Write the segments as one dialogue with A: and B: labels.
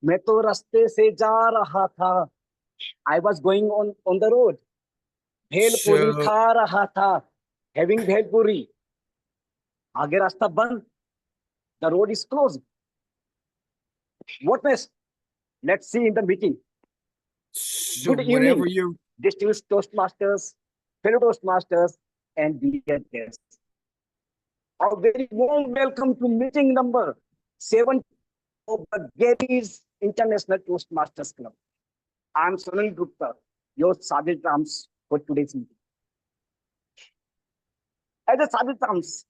A: मैं तो रास्ते से जा रहा था. I was going on the road. Bhelpuri
B: So,
A: खा रहा था. Having भेलपुरी. आगे रास्ता बंद. The road is closed. What next? Let's see in the meeting.
B: so
A: Good
B: whenever
A: evening,
B: you're
A: distinguished Toastmasters, fellow Toastmasters, and dear guests. A very warm welcome to meeting number 7 of the Gabbys International Toastmasters Club. I'm Sunil Gupta, your Sergeant Arms for today's meeting. As a Sergeant Arms,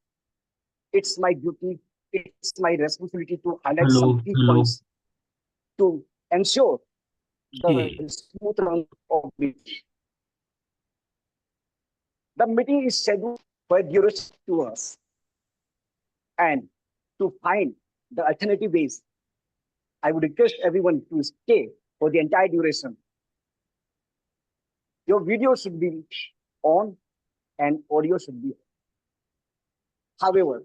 A: it's my duty, it's my responsibility to highlight some
C: Hello,
A: key
C: hello.
A: points to ensure the
C: Okay.
A: smooth run of the meeting. The meeting is scheduled for duration 2 hours. And to find the alternative ways, I would request everyone to stay for the entire duration. Your video should be on and audio should be on. However,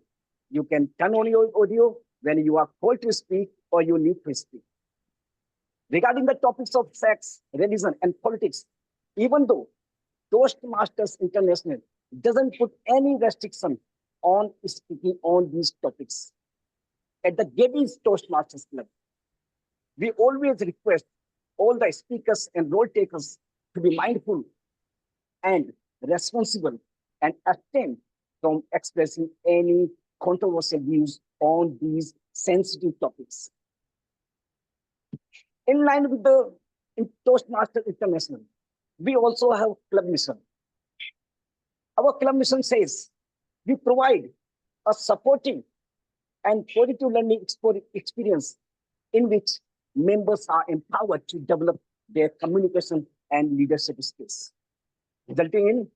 A: you can turn on your audio when you are called to speak or you need to speak. Regarding the topics of sex, religion, and politics, even though Toastmasters International doesn't put any restriction on speaking on these topics, at the Gabbys Toastmasters Club, we always request all the speakers and role takers to be mindful and responsible and abstain from expressing any controversial views on these sensitive topics. In line with the Toastmasters International, we also have club mission. Our club mission says we provide a supportive and positive learning experience in which members are empowered to develop their communication and leadership skills, resulting in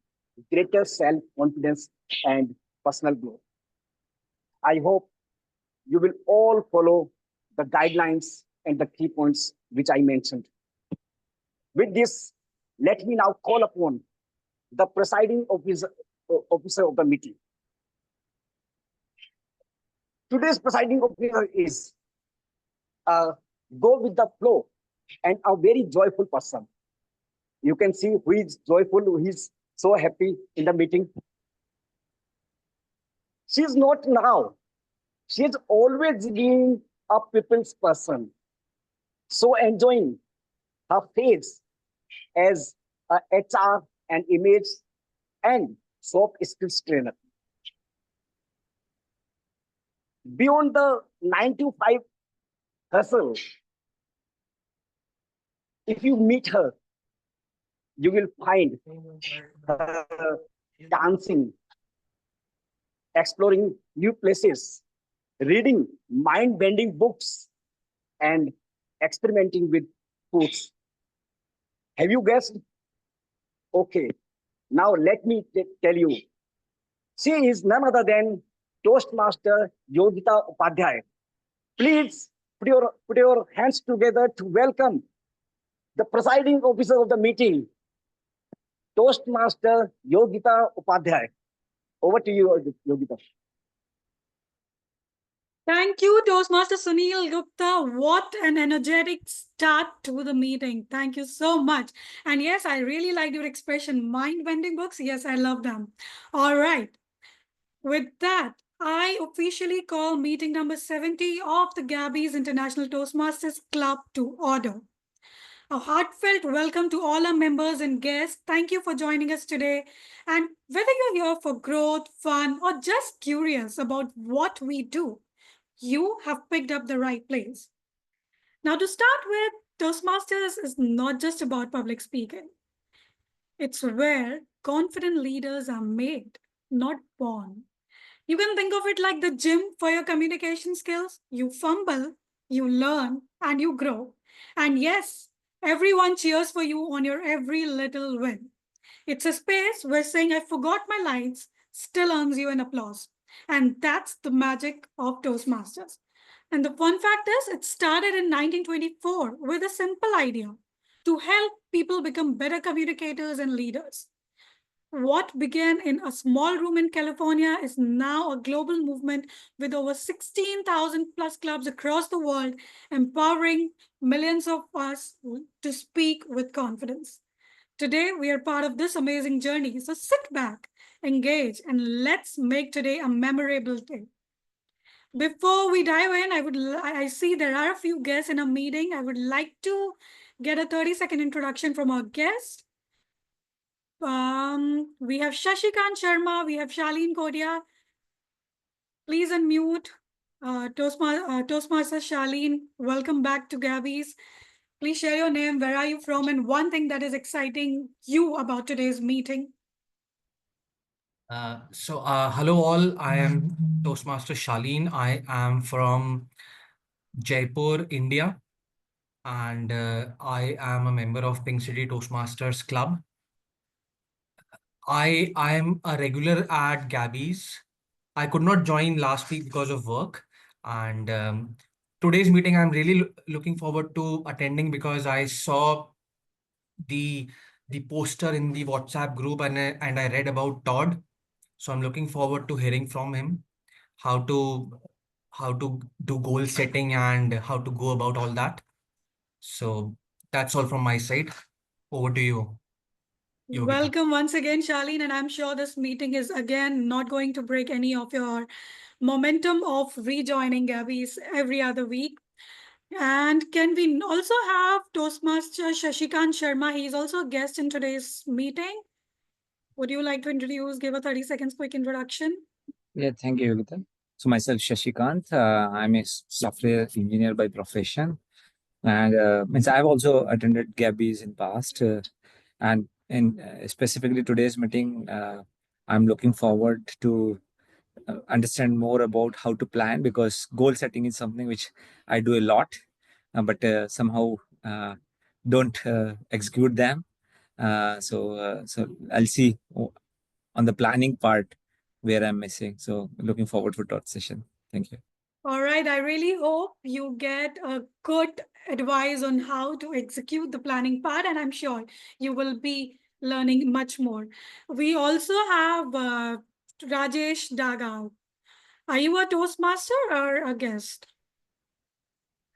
A: greater self-confidence and personal growth. I hope you will all follow the guidelines and the key points which I mentioned. With this, let me now call upon the presiding officer of the meeting. Today's presiding officer is go with the flow and a very joyful person. You can see who is joyful, who is so happy in the meeting. She is not now. She has always been a people's person. So enjoying her phase as a HR and image and soft skills trainer. Beyond the 9 to 5 hustle, if you meet her, you will find her dancing, exploring new places, reading mind-bending books, and experimenting with foods. Have you guessed? Okay, now let me tell you. She is none other than Toastmaster Yogita Upadhyay. Please put your hands together to welcome the presiding officer of the meeting, Toastmaster Yogita Upadhyay. Over to you, Yogita.
D: Thank you, Toastmaster Sunil Gupta. What an energetic start to the meeting. Thank you so much. And yes, I really liked your expression, mind-bending books. Yes, I love them. All right. With that, I officially call meeting number 70 of the Gabbys International Toastmasters Club to order. A heartfelt welcome to all our members and guests. Thank you for joining us today. And whether you're here for growth, fun, or just curious about what we do, you have picked up the right place. Now, to start with, Toastmasters is not just about public speaking. It's where confident leaders are made, not born. You can think of it like the gym for your communication skills. You fumble, you learn, and you grow. And yes, everyone cheers for you on your every little win. It's a space where saying I forgot my lines still earns you an applause. And that's the magic of Toastmasters. And the fun fact is, it started in 1924 with a simple idea to help people become better communicators and leaders. What began in a small room in California is now a global movement with over 16,000 plus clubs across the world, empowering millions of us to speak with confidence. Today, we are part of this amazing journey. So sit back, engage, and let's make today a memorable day. Before we dive in, I see there are a few guests in a meeting. I would like to get a 30-second introduction from our guest. We have Shashikant Sharma, we have Shalin Kodia. Please unmute. Toastmaster Shalin, welcome back to Gabbys. Please share your name, where are you from, and one thing that is exciting you about today's meeting.
B: Hello all. I am Toastmaster Shalin. I am from Jaipur, India, and I am a member of Pink City Toastmasters Club. I am a regular at Gabby's. I could not join last week because of work, and today's meeting I'm really looking forward to attending because I saw the poster in the WhatsApp group and I read about Todd. So I'm looking forward to hearing from him how to do goal setting and how to go about all that. So that's all from my side. Over to you, Yogita.
D: Welcome once again, Shalin, and I'm sure this meeting is again not going to break any of your momentum of rejoining Gabby's every other week. And can we also have Toastmaster Shashikant Sharma? He's also a guest in today's meeting. Would you like to introduce, give a 30 seconds quick introduction?
C: Yeah, thank you, Yogita. So myself, Shashikant. I'm a software engineer by profession, and means I've also attended Gabby's in past, and in specifically today's meeting, I'm looking forward to understand more about how to plan because goal setting is something which I do a lot, but somehow don't execute them. So I'll see on the planning part where I'm missing. So looking forward for that session. Thank you.
D: All right, I really hope you get a good advice on how to execute the planning part, and I'm sure you will be learning much more. We also have Rajesh Daga. Are you a Toastmaster or a guest?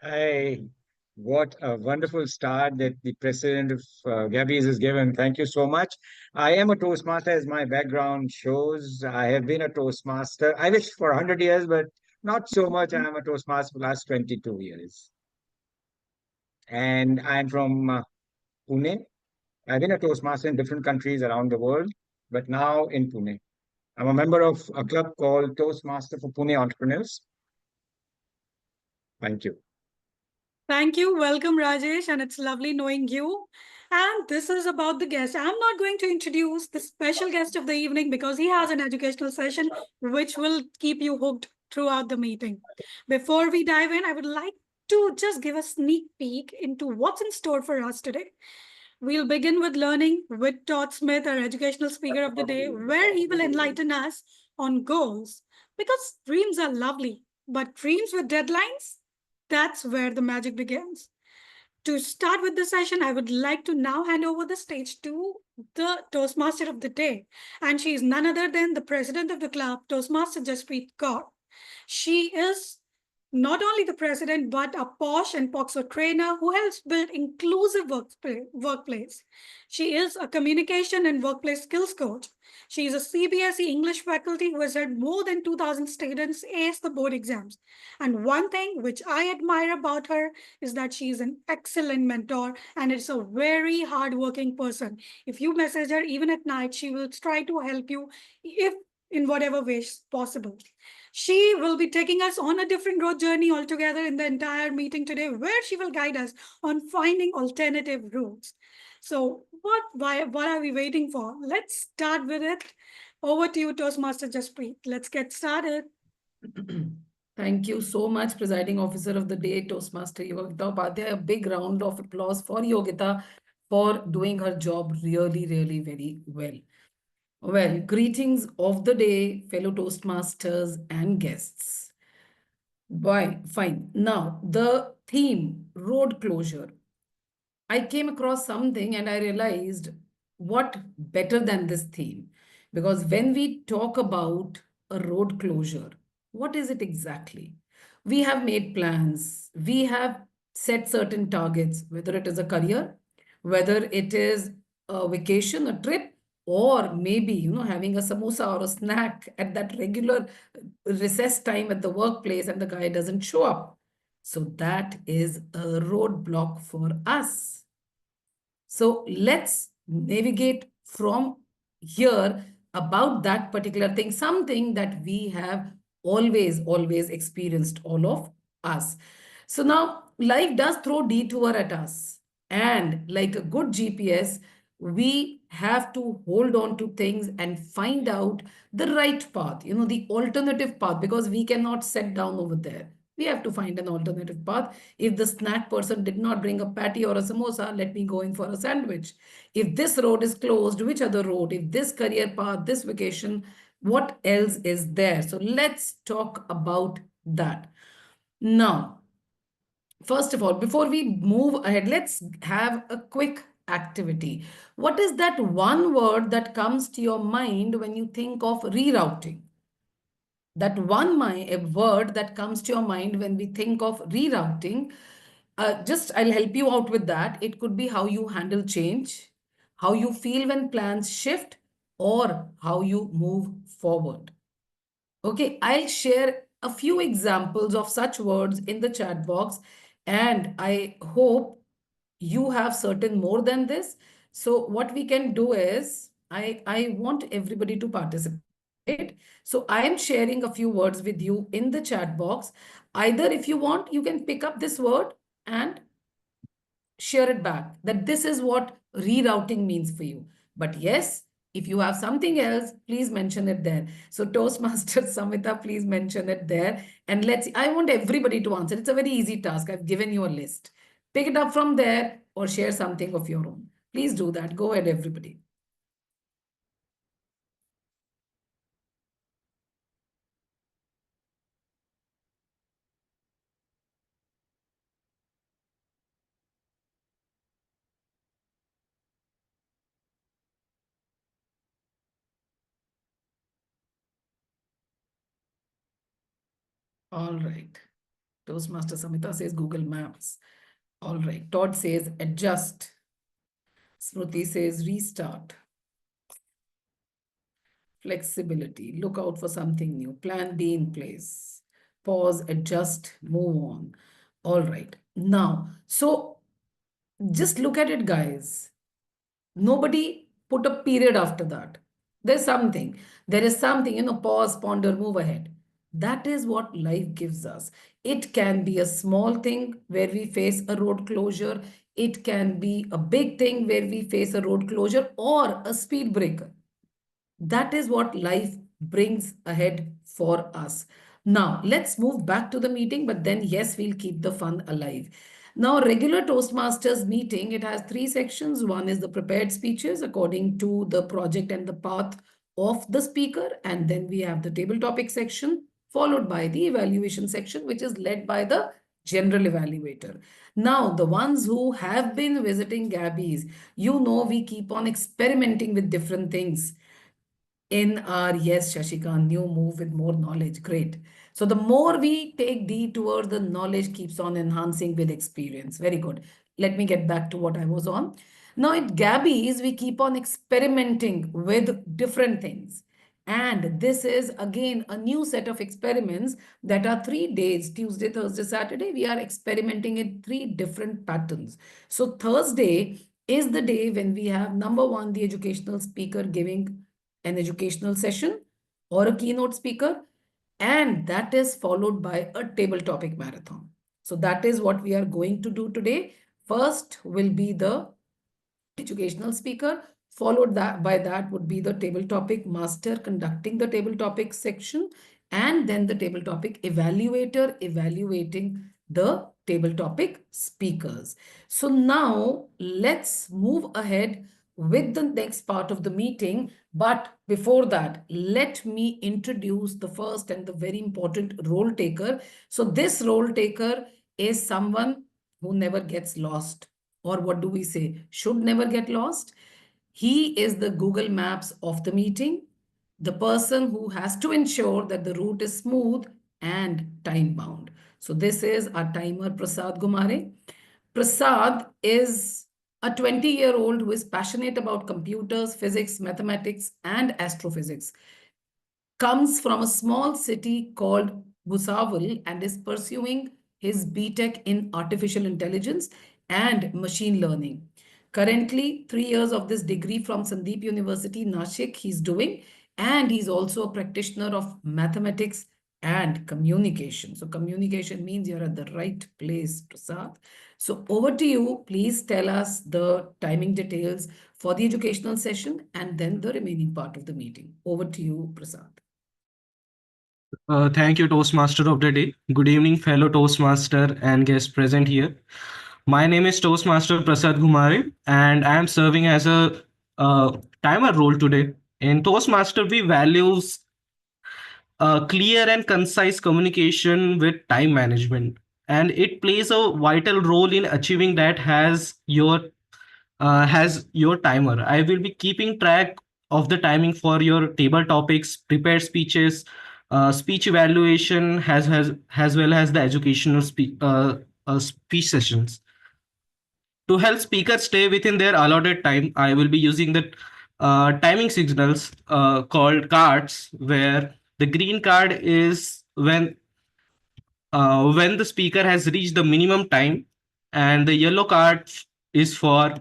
E: Hey, what a wonderful start that the president of Gabbys has given. Thank you so much. I am a Toastmaster, as my background shows. I have been a Toastmaster. I wish for 100 years, but not so much. I am a Toastmaster for the last 22 years. And I'm from Pune. I've been a Toastmaster in different countries around the world, but now in Pune. I'm a member of a club called Toastmaster for Pune Entrepreneurs. Thank you.
D: Thank you. Welcome, Rajesh, and it's lovely knowing you. And this is about the guest. I'm not going to introduce the special guest of the evening because he has an educational session which will keep you hooked throughout the meeting. Before we dive in, I would like to just give a sneak peek into what's in store for us today. We'll begin with learning with Todd Smith, our educational speaker of the day, where he will enlighten us on goals. Because dreams are lovely, but dreams with deadlines, that's where the magic begins. To start with the session, I would like to now hand over the stage to the Toastmaster of the day. And she is none other than the president of the club, Toastmaster Jaspreet Kaur. She is not only the president, but a posh and POXO trainer who helps build inclusive workplace. She is a communication and workplace skills coach. She is a CBSE English faculty who has had more than 2,000 students ace the board exams. And one thing which I admire about her is that she is an excellent mentor and it's a very hardworking person. If you message her even at night, she will try to help you if in whatever way possible. She will be taking us on a different road journey altogether in the entire meeting today, where she will guide us on finding alternative routes. So what are we waiting for? Let's start with it. Over to you, Toastmaster Jaspreet. Let's get started.
F: Thank you so much, Presiding Officer of the Day, Toastmaster Yogita Upadhyay. A big round of applause for Yogita for doing her job really, really very well. Well, greetings of the day, fellow Toastmasters and guests. Fine. Now, the theme, road closure. I came across something and I realized what better than this theme? Because when we talk about a road closure, what is it exactly? We have made plans, we have set certain targets, whether it is a career, whether it is a vacation, a trip, or maybe, having a samosa or a snack at that regular recess time at the workplace and the guy doesn't show up. So that is a roadblock for us. So let's navigate from here about that particular thing, something that we have always experienced, all of us. So now life does throw detour at us. And like a good GPS, we have to hold on to things and find out the right path, the alternative path, because we cannot set down over there. We have to find an alternative path. If the snack person did not bring a patty or a samosa, let me go in for a sandwich. If this road is closed, which other road? If this career path, this vacation, what else is there? So let's talk about that. Now, first of all, before we move ahead, let's have a quick activity. What is that one word that comes to your mind when you think of rerouting? That a word that comes to your mind when we think of rerouting, I'll help you out with that. It could be how you handle change, how you feel when plans shift, or how you move forward. Okay, I'll share a few examples of such words in the chat box, and I hope you have certain more than this. So what we can do is, I want everybody to participate. So I am sharing a few words with you in the chat box. Either if you want, you can pick up this word and share it back, that this is what rerouting means for you. But yes, if you have something else, please mention it there. So Toastmasters Samita, please mention it there. And I want everybody to answer. It's a very easy task. I've given you a list. Pick it up from there or share something of your own. Please do that. Go ahead, everybody. All right. Toastmaster Samita says Google Maps. All right. Todd says adjust. Smruti says restart. Flexibility. Look out for something new. Plan B in place. Pause, adjust, move on. All right. Now, so just look at it, guys. Nobody put a period after that. There's something. There is something, pause, ponder, move ahead. That is what life gives us. It can be a small thing where we face a road closure. It can be a big thing where we face a road closure or a speed breaker. That is what life brings ahead for us. Now, let's move back to the meeting, but then, yes, we'll keep the fun alive. Now, regular Toastmasters meeting, it has three sections. One is the prepared speeches according to the project and the path of the speaker. And then we have the table topic section, followed by the evaluation section, which is led by the general evaluator. Now, the ones who have been visiting Gabbys, we keep on experimenting with different things in our, yes, Shashikant, new move with more knowledge. Great. So the more we take detour, the knowledge keeps on enhancing with experience. Very good. Let me get back to what I was on. Now at Gabby's, we keep on experimenting with different things. And this is again a new set of experiments that are 3 days, Tuesday, Thursday, Saturday. We are experimenting in 3 different patterns. So Thursday is the day when we have number one, the educational speaker giving an educational session or a keynote speaker, and that is followed by a table topic marathon. So that is what we are going to do today. First will be the educational speaker, followed by that would be the table topic master conducting the table topic section, and then the table topic evaluator evaluating the table topic speakers. So now let's move ahead with the next part of the meeting. But before that, let me introduce the first and the very important role taker. So this role taker is someone who never gets lost, or what do we say, should never get lost. He is the Google Maps of the meeting, the person who has to ensure that the route is smooth and time bound. So this is our timer, Prasad Ghumare. Prasad is a 20-year-old who is passionate about computers, physics, mathematics, and astrophysics. Comes from a small city called Bhusawal and is pursuing his BTech in artificial intelligence and machine learning. Currently, 3 years of this degree from Sandeep University, Nashik, he's doing, and he's also a practitioner of mathematics and communication. So communication means you're at the right place, Prasad. So over to you. Please tell us the timing details for the educational session and then the remaining part of the meeting. Over to you, Prasad.
B: Thank you, Toastmaster of the day. Good evening, fellow Toastmaster and guests present here. My name is Toastmaster Prasad Ghumare, and I am serving as a timer role today. In Toastmaster, we values clear and concise communication with time management, and it plays a vital role in achieving that. Has your timer. I will be keeping track of the timing for your table topics, prepared speeches, speech evaluation, as well as the educational speech sessions. To help speakers stay within their allotted time, I will be using the timing signals called cards, where the green card is when the speaker has reached the minimum time, and the yellow card is for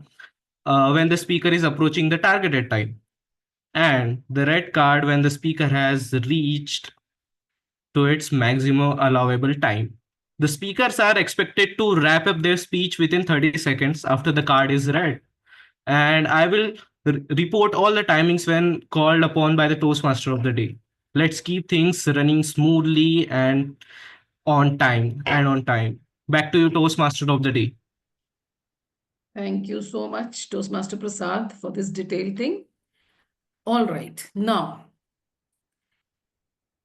B: when the speaker is approaching the targeted time, and the red card when the speaker has reached to its maximum allowable time. The speakers are expected to wrap up their speech within 30 seconds after the card is read. And I will report all the timings when called upon by the Toastmaster of the day. Let's keep things running smoothly and on time Back to you, Toastmaster of the day.
F: Thank you so much, Toastmaster Prasad, for this detailed thing. All right, now,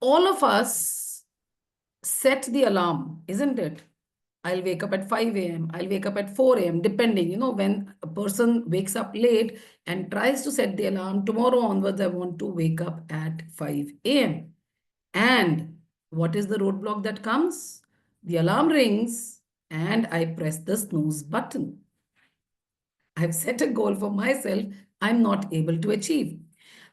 F: all of us set the alarm, isn't it? I'll wake up at 5 a.m. I'll wake up at 4 a.m. depending, when a person wakes up late and tries to set the alarm, tomorrow onwards, I want to wake up at 5 a.m. And what is the roadblock that comes? The alarm rings and I press the snooze button. I've set a goal for myself I'm not able to achieve.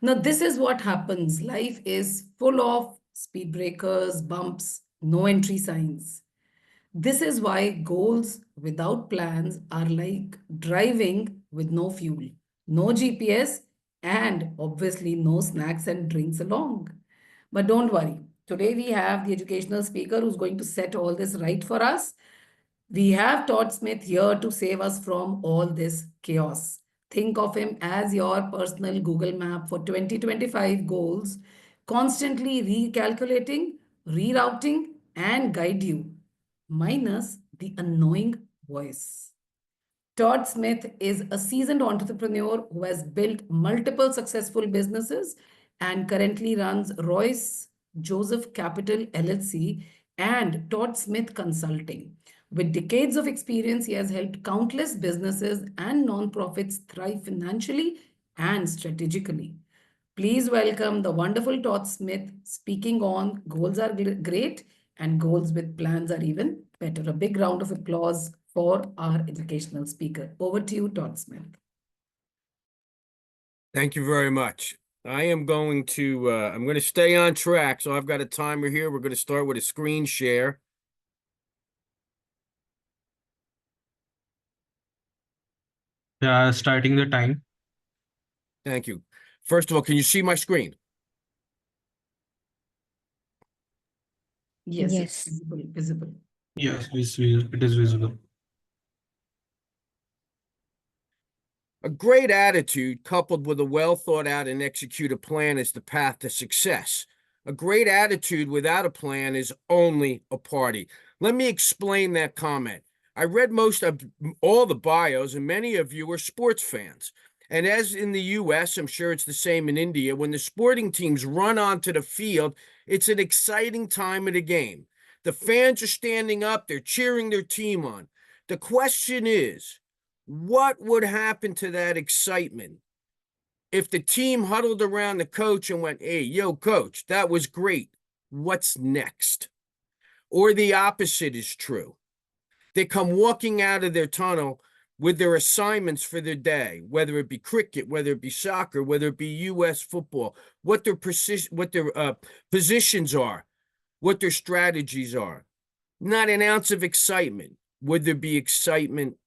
F: Now, this is what happens. Life is full of speed breakers, bumps, no entry signs. This is why goals without plans are like driving with no fuel, no GPS, and obviously no snacks and drinks along. But don't worry. Today we have the educational speaker who's going to set all this right for us. We have Todd Smith here to save us from all this chaos. Think of him as your personal Google map for 2025 goals, constantly recalculating, rerouting, and guide you, minus the annoying voice. Todd Smith is a seasoned entrepreneur who has built multiple successful businesses and currently runs Royce Joseph Capital LLC and Todd Smith Consulting. With decades of experience, he has helped countless businesses and nonprofits thrive financially and strategically. Please welcome the wonderful Todd Smith speaking on goals are great and goals with plans are even better. A big round of applause for our educational speaker. Over to you, Todd Smith.
G: Thank you very much. I'm going to stay on track. So I've got a timer here. We're going to start with a screen share.
B: Starting the time.
G: Thank you. First of all, can you see my screen?
F: Yes,
H: Yes.
F: it's visible.
B: Yes, it is visible.
G: A great attitude coupled with a well thought out and executed plan is the path to success. A great attitude without a plan is only a party. Let me explain that comment. I read most of all the bios, and many of you are sports fans. And as in the US, I'm sure it's the same in India, when the sporting teams run onto the field, it's an exciting time of the game. The fans are standing up, they're cheering their team on. The question is, what would happen to that excitement if the team huddled around the coach and went, hey, yo, coach, that was great. What's next? Or the opposite is true. They come walking out of their tunnel with their assignments for their day, whether it be cricket, whether it be soccer, whether it be U.S. football, what their positions are, what their strategies are. Not an ounce of excitement. Would there be excitement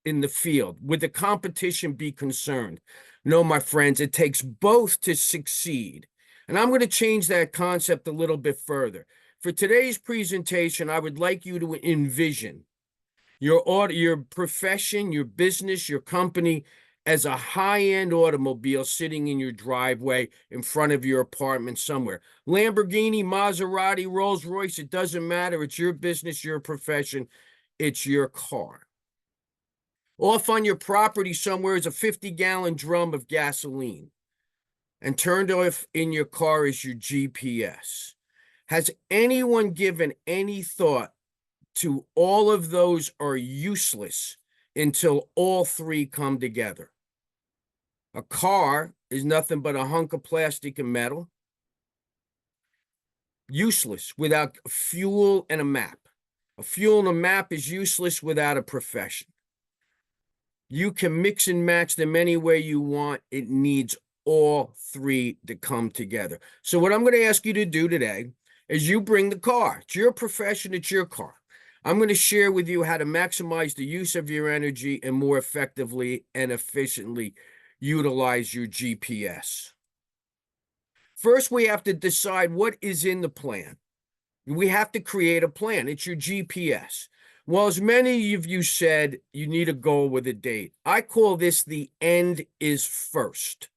G: in the field? Would the competition be concerned? No, my friends, it takes both to succeed. And I'm going to change that concept a little bit further. For today's presentation, I would like you to envision your profession, your business, your company as a high-end automobile sitting in your driveway in front of your apartment somewhere. Lamborghini, Maserati, Rolls-Royce, it doesn't matter. It's your business, your profession. It's your car. Off on your property somewhere is a 50-gallon drum of gasoline. And turned off in your car is your GPS. Has anyone given any thought to all of those are useless until all three come together? A car is nothing but a hunk of plastic and metal. Useless without fuel and a map. A fuel and a map is useless without a profession. You can mix and match them any way you want. It needs all three to come together. So what I'm going to ask you to do today is you bring the car. It's your profession, it's your car. I'm going to share with you how to maximize the use of your energy and more effectively and efficiently utilize your GPS. First, we have to decide what is in the plan. We have to create a plan. It's your GPS. Well, as many of you said, you need a goal with a date. I call this the end is first.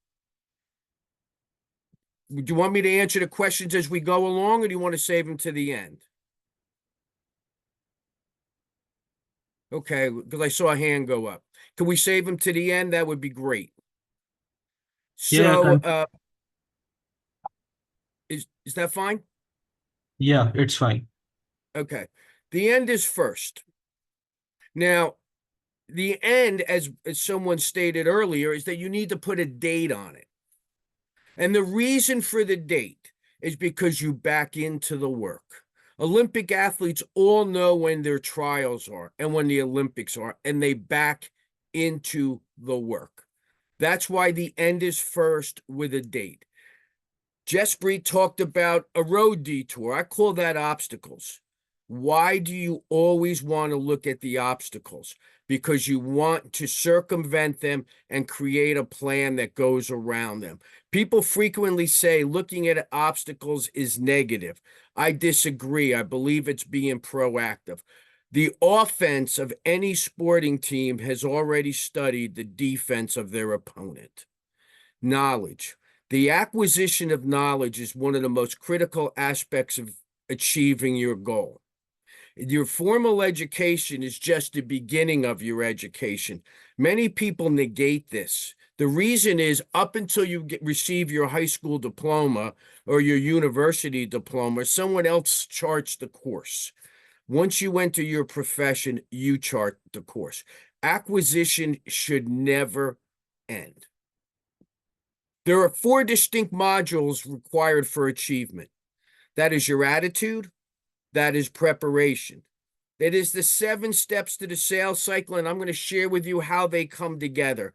G: Do you want me to answer the questions as we go along, or do you want to save them to the end? Okay, because I saw a hand go up. Can we save them to the end? That would be great. So, is that fine?
H: Yeah, it's fine.
G: Okay. The end is first. Now, the end, as someone stated earlier, is that you need to put a date on it. And the reason for the date is because you back into the work. Olympic athletes all know when their trials are and when the Olympics are, and they back into the work. That's why the end is first with a date. Jaspreet talked about a road detour. I call that obstacles. Why do you always want to look at the obstacles? Because you want to circumvent them and create a plan that goes around them. People frequently say looking at obstacles is negative. I disagree. I believe it's being proactive. The offense of any sporting team has already studied the defense of their opponent. Knowledge. The acquisition of knowledge is one of the most critical aspects of achieving your goal. Your formal education is just the beginning of your education. Many people negate this. The reason is up until you receive your high school diploma or your university diploma, someone else charts the course. Once you enter your profession, you chart the course. Acquisition should never end. There are 4 distinct modules required for achievement. That is your attitude. That is preparation. That is the 7 steps to the sales cycle, and I'm going to share with you how they come together.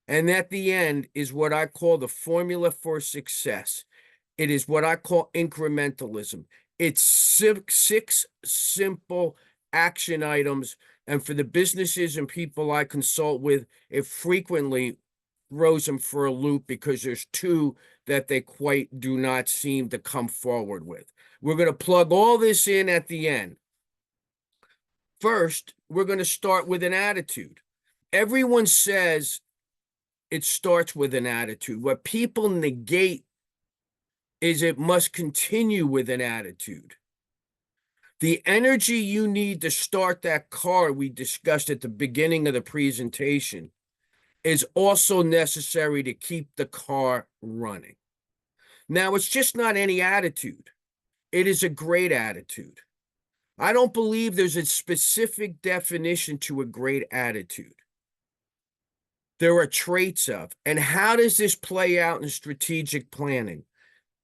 G: And at the end is what I call the formula for success. It is what I call incrementalism. It's 6 simple action items, and for the businesses and people I consult with, it frequently throws them for a loop because there's 2 that they quite do not seem to come forward with. We're going to plug all this in at the end. First, we're going to start with an attitude. Everyone says it starts with an attitude. What people negate is it must continue with an attitude. The energy you need to start that car we discussed at the beginning of the presentation is also necessary to keep the car running. Now, it's just not any attitude. It is a great attitude. I don't believe there's a specific definition to a great attitude. there are traits of. And how does this play out in strategic planning?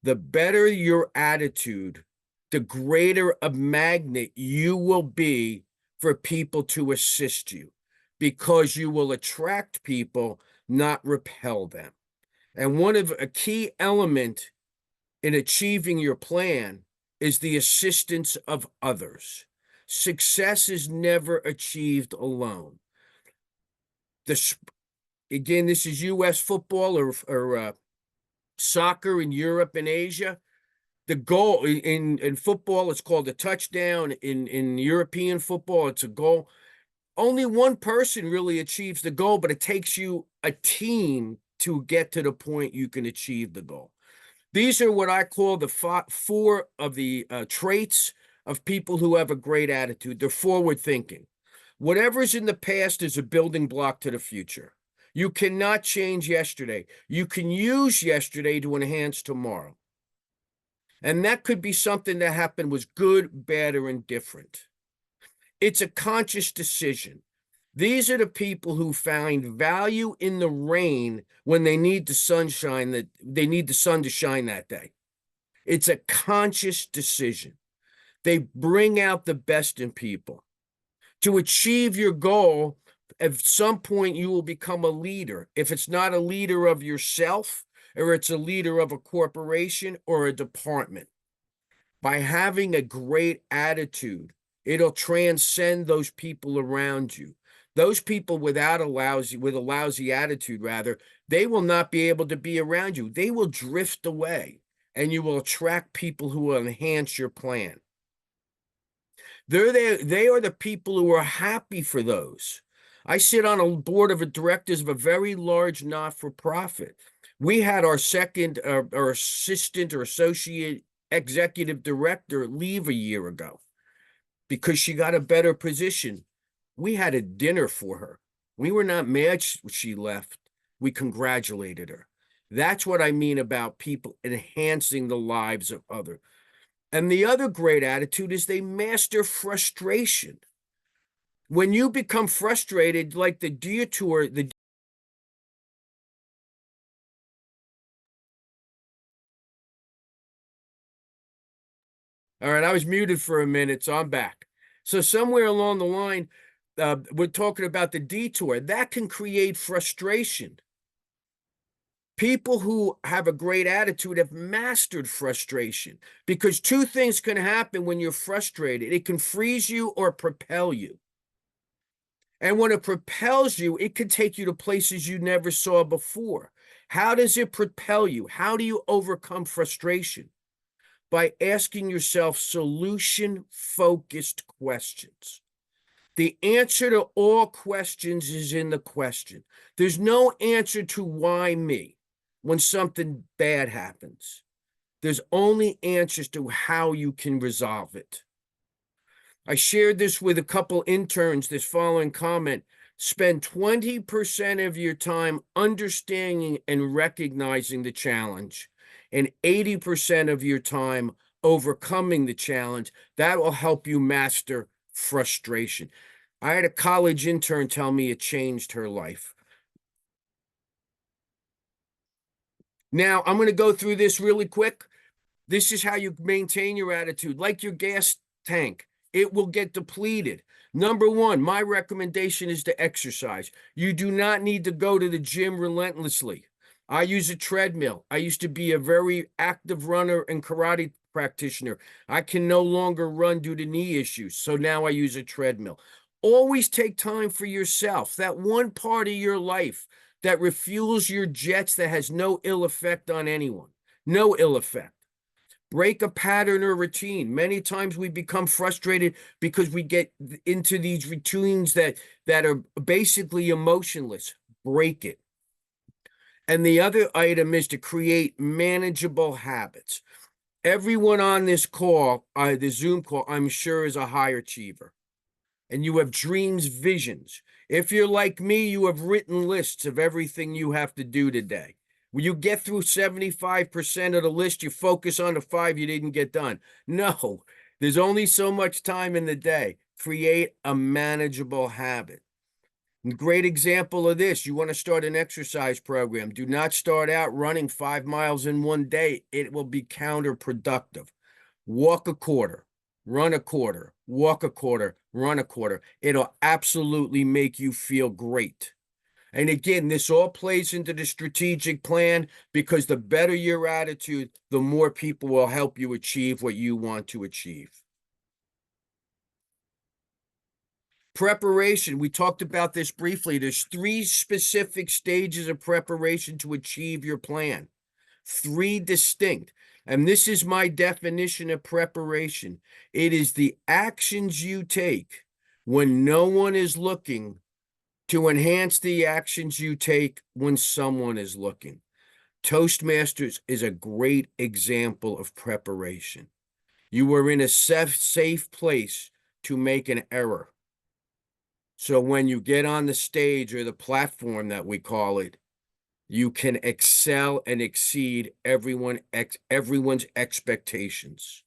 G: The better your attitude, the greater a magnet you will be for people to assist you, because you will attract people, not repel them. And one of a key element in achieving your plan is the assistance of others. Success is never achieved alone. Again, this is U.S. football or soccer in Europe and Asia. The goal in football, it's called a touchdown. In European football, it's a goal. Only one person really achieves the goal, but it takes you a team to get to the point you can achieve the goal. These are what I call the four of the traits of people who have a great attitude. They're forward thinking. Whatever's in the past is a building block to the future. You cannot change yesterday. You can use yesterday to enhance tomorrow. And that could be something that happened was good, bad, or indifferent. It's a conscious decision. These are the people who find value in the rain when they need the sunshine, that they need the sun to shine that day. It's a conscious decision. They bring out the best in people. To achieve your goal, at some point you will become a leader. If it's not a leader of yourself, or it's a leader of a corporation or a department. By having a great attitude, it'll transcend those people around you. Those people with a lousy attitude, rather, they will not be able to be around you. They will drift away, and you will attract people who will enhance your plan. They are the people who are happy for those. I sit on a board of directors of a very large not-for-profit. We had our second, our assistant or associate executive director leave a year ago because she got a better position. We had a dinner for her. We were not mad she left. We congratulated her. That's what I mean about people enhancing the lives of others. And the other great attitude is they master frustration. When you become frustrated, like the detour, all right, I was muted for a minute, so I'm back. So somewhere along the line, we're talking about the detour. That can create frustration. People who have a great attitude have mastered frustration, because two things can happen when you're frustrated. It can freeze you or propel you. And when it propels you, it can take you to places you never saw before. How does it propel you? How do you overcome frustration? By asking yourself solution-focused questions. The answer to all questions is in the question. There's no answer to why me when something bad happens. There's only answers to how you can resolve it. I shared this with a couple interns, this following comment. Spend 20% of your time understanding and recognizing the challenge, and 80% of your time overcoming the challenge. That will help you master frustration. I had a college intern tell me it changed her life. Now, I'm going to go through this really quick. This is how you maintain your attitude. Like your gas tank, it will get depleted. Number one, my recommendation is to exercise. You do not need to go to the gym relentlessly. I use a treadmill. I used to be a very active runner and karate practitioner. I can no longer run due to knee issues, so now I use a treadmill. Always take time for yourself. That one part of your life that refuels your jets that has no ill effect on anyone. No ill effect. Break a pattern or routine. Many times we become frustrated because we get into these routines that are basically emotionless. Break it. And the other item is to create manageable habits. Everyone on this call, the Zoom call, I'm sure is a high achiever. And you have dreams, visions. If you're like me, you have written lists of everything you have to do today. When you get through 75% of the list, you focus on the 5 you didn't get done. No, there's only so much time in the day. Create a manageable habit. A great example of this, you want to start an exercise program. Do not start out running 5 miles in one day. It will be counterproductive. Walk a quarter, run a quarter, walk a quarter, run a quarter. It'll absolutely make you feel great. And again, this all plays into the strategic plan, because the better your attitude, the more people will help you achieve what you want to achieve. Preparation, we talked about this briefly. There's 3 specific stages of preparation to achieve your plan. 3 distinct. And this is my definition of preparation. It is the actions you take when no one is looking to enhance the actions you take when someone is looking. Toastmasters is a great example of preparation. You are in a safe place to make an error. So when you get on the stage, or the platform that we call it, you can excel and exceed everyone's expectations.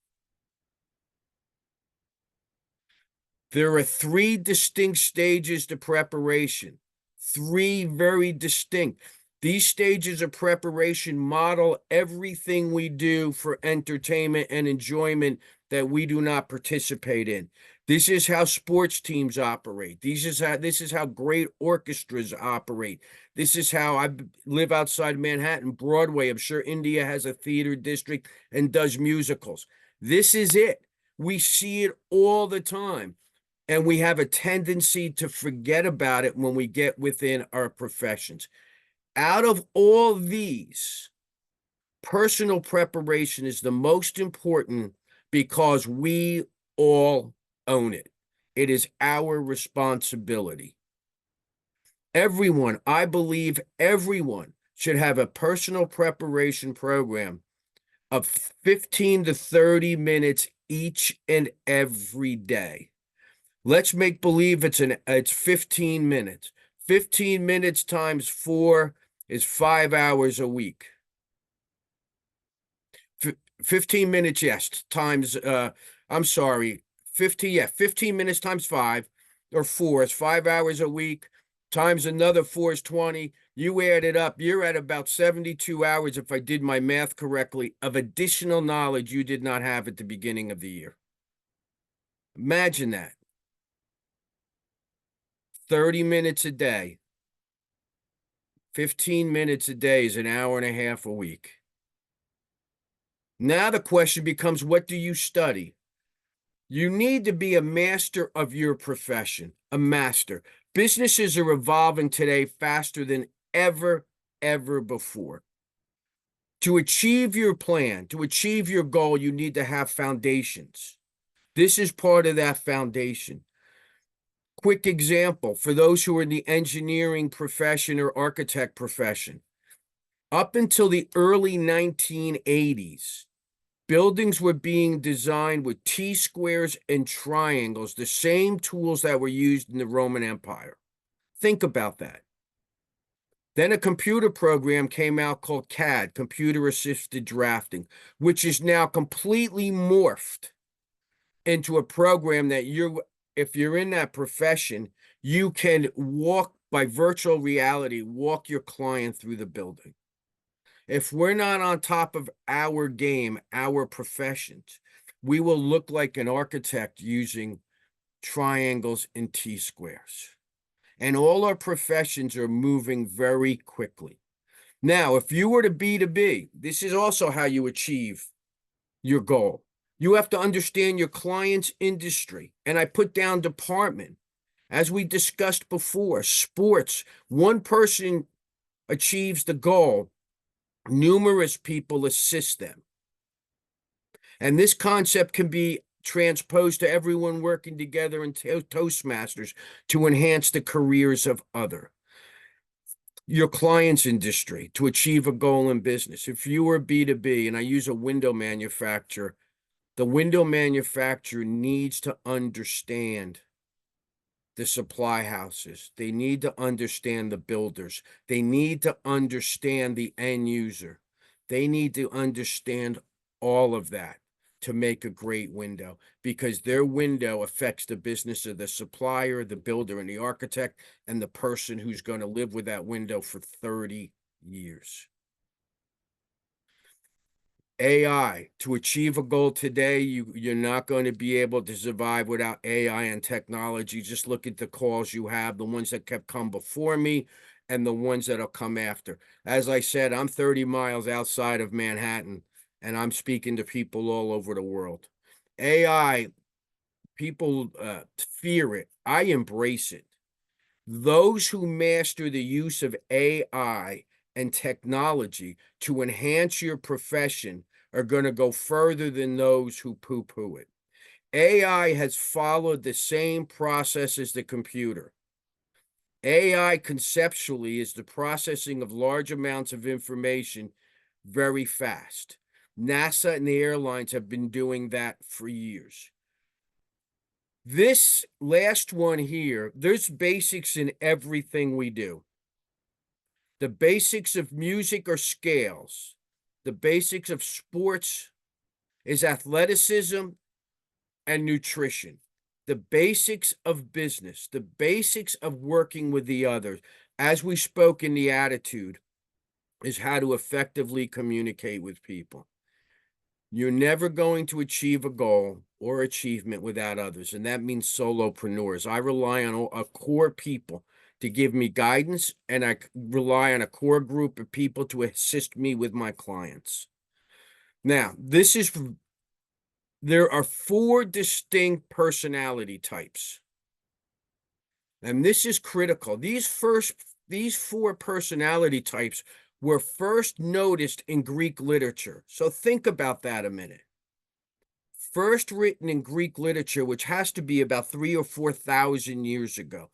G: There are 3 distinct stages to preparation, 3 very distinct. These stages of preparation model everything we do for entertainment and enjoyment that we do not participate in. This is how sports teams operate. This is how great orchestras operate. This is how I live outside Manhattan, Broadway. I'm sure India has a theater district and does musicals. This is it. We see it all the time. And we have a tendency to forget about it when we get within our professions. Out of all these, personal preparation is the most important, because we all own it. It is our responsibility. Everyone, I believe everyone, should have a personal preparation program of 15 to 30 minutes each and every day. Let's make believe it's 15 minutes. 15 minutes times 4 is 5 hours a week. 15 minutes, yes, times, I'm sorry, 15 minutes times 5 or 4 is 5 hours a week, times another 4 is 20. You add it up, you're at about 72 hours, if I did my math correctly, of additional knowledge you did not have at the beginning of the year. Imagine that. 30 minutes a day. 15 minutes a day is an hour and a half a week. Now the question becomes, what do you study? You need to be a master of your profession, a master. Businesses are evolving today faster than ever before. To achieve your plan, to achieve your goal, you need to have foundations. This is part of that foundation. Quick example, for those who are in the engineering profession or architect profession. Up until the early 1980s, buildings were being designed with T-squares and triangles, the same tools that were used in the Roman Empire. Think about that. Then a computer program came out called CAD, computer-assisted drafting, which is now completely morphed into a program that if you're in that profession, you can walk by virtual reality, walk your client through the building. If we're not on top of our game, our professions, we will look like an architect using triangles and T-squares. And all our professions are moving very quickly. Now, if you were to B2B, this is also how you achieve your goal. You have to understand your client's industry. And I put down department. As we discussed before, sports, one person achieves the goal, numerous people assist them. And this concept can be transposed to everyone working together in Toastmasters to enhance the careers of your client's industry, to achieve a goal in business. If you are B2B, and I use a window manufacturer, the window manufacturer needs to understand the supply houses. They need to understand the builders. They need to understand the end user. They need to understand all of that to make a great window, because their window affects the business of the supplier, the builder, and the architect, and the person who's going to live with that window for 30 years. AI, to achieve a goal today, you're not going to be able to survive without AI and technology. Just look at the calls you have, the ones that kept come before me and the ones that'll come after. As I said, I'm 30 miles outside of Manhattan, and I'm speaking to people all over the world. AI, people fear it. I embrace it. Those who master the use of AI and technology to enhance your profession are going to go further than those who poo-poo it. AI has followed the same process as the computer. AI conceptually is the processing of large amounts of information very fast. NASA and the airlines have been doing that for years. This last one here, there's basics in everything we do. The basics of music are scales. The basics of sports is athleticism and nutrition. The basics of business, the basics of working with the others, as we spoke in the attitude, is how to effectively communicate with people. You're never going to achieve a goal or achievement without others, and that means solopreneurs. I rely on a core people to give me guidance, and I rely on a core group of people to assist me with my clients. Now, there are 4 distinct personality types, and this is critical. These 4 personality types were first noticed in Greek literature. So think about that a minute. First written in Greek literature, which has to be about 3,000 or 4,000 years ago.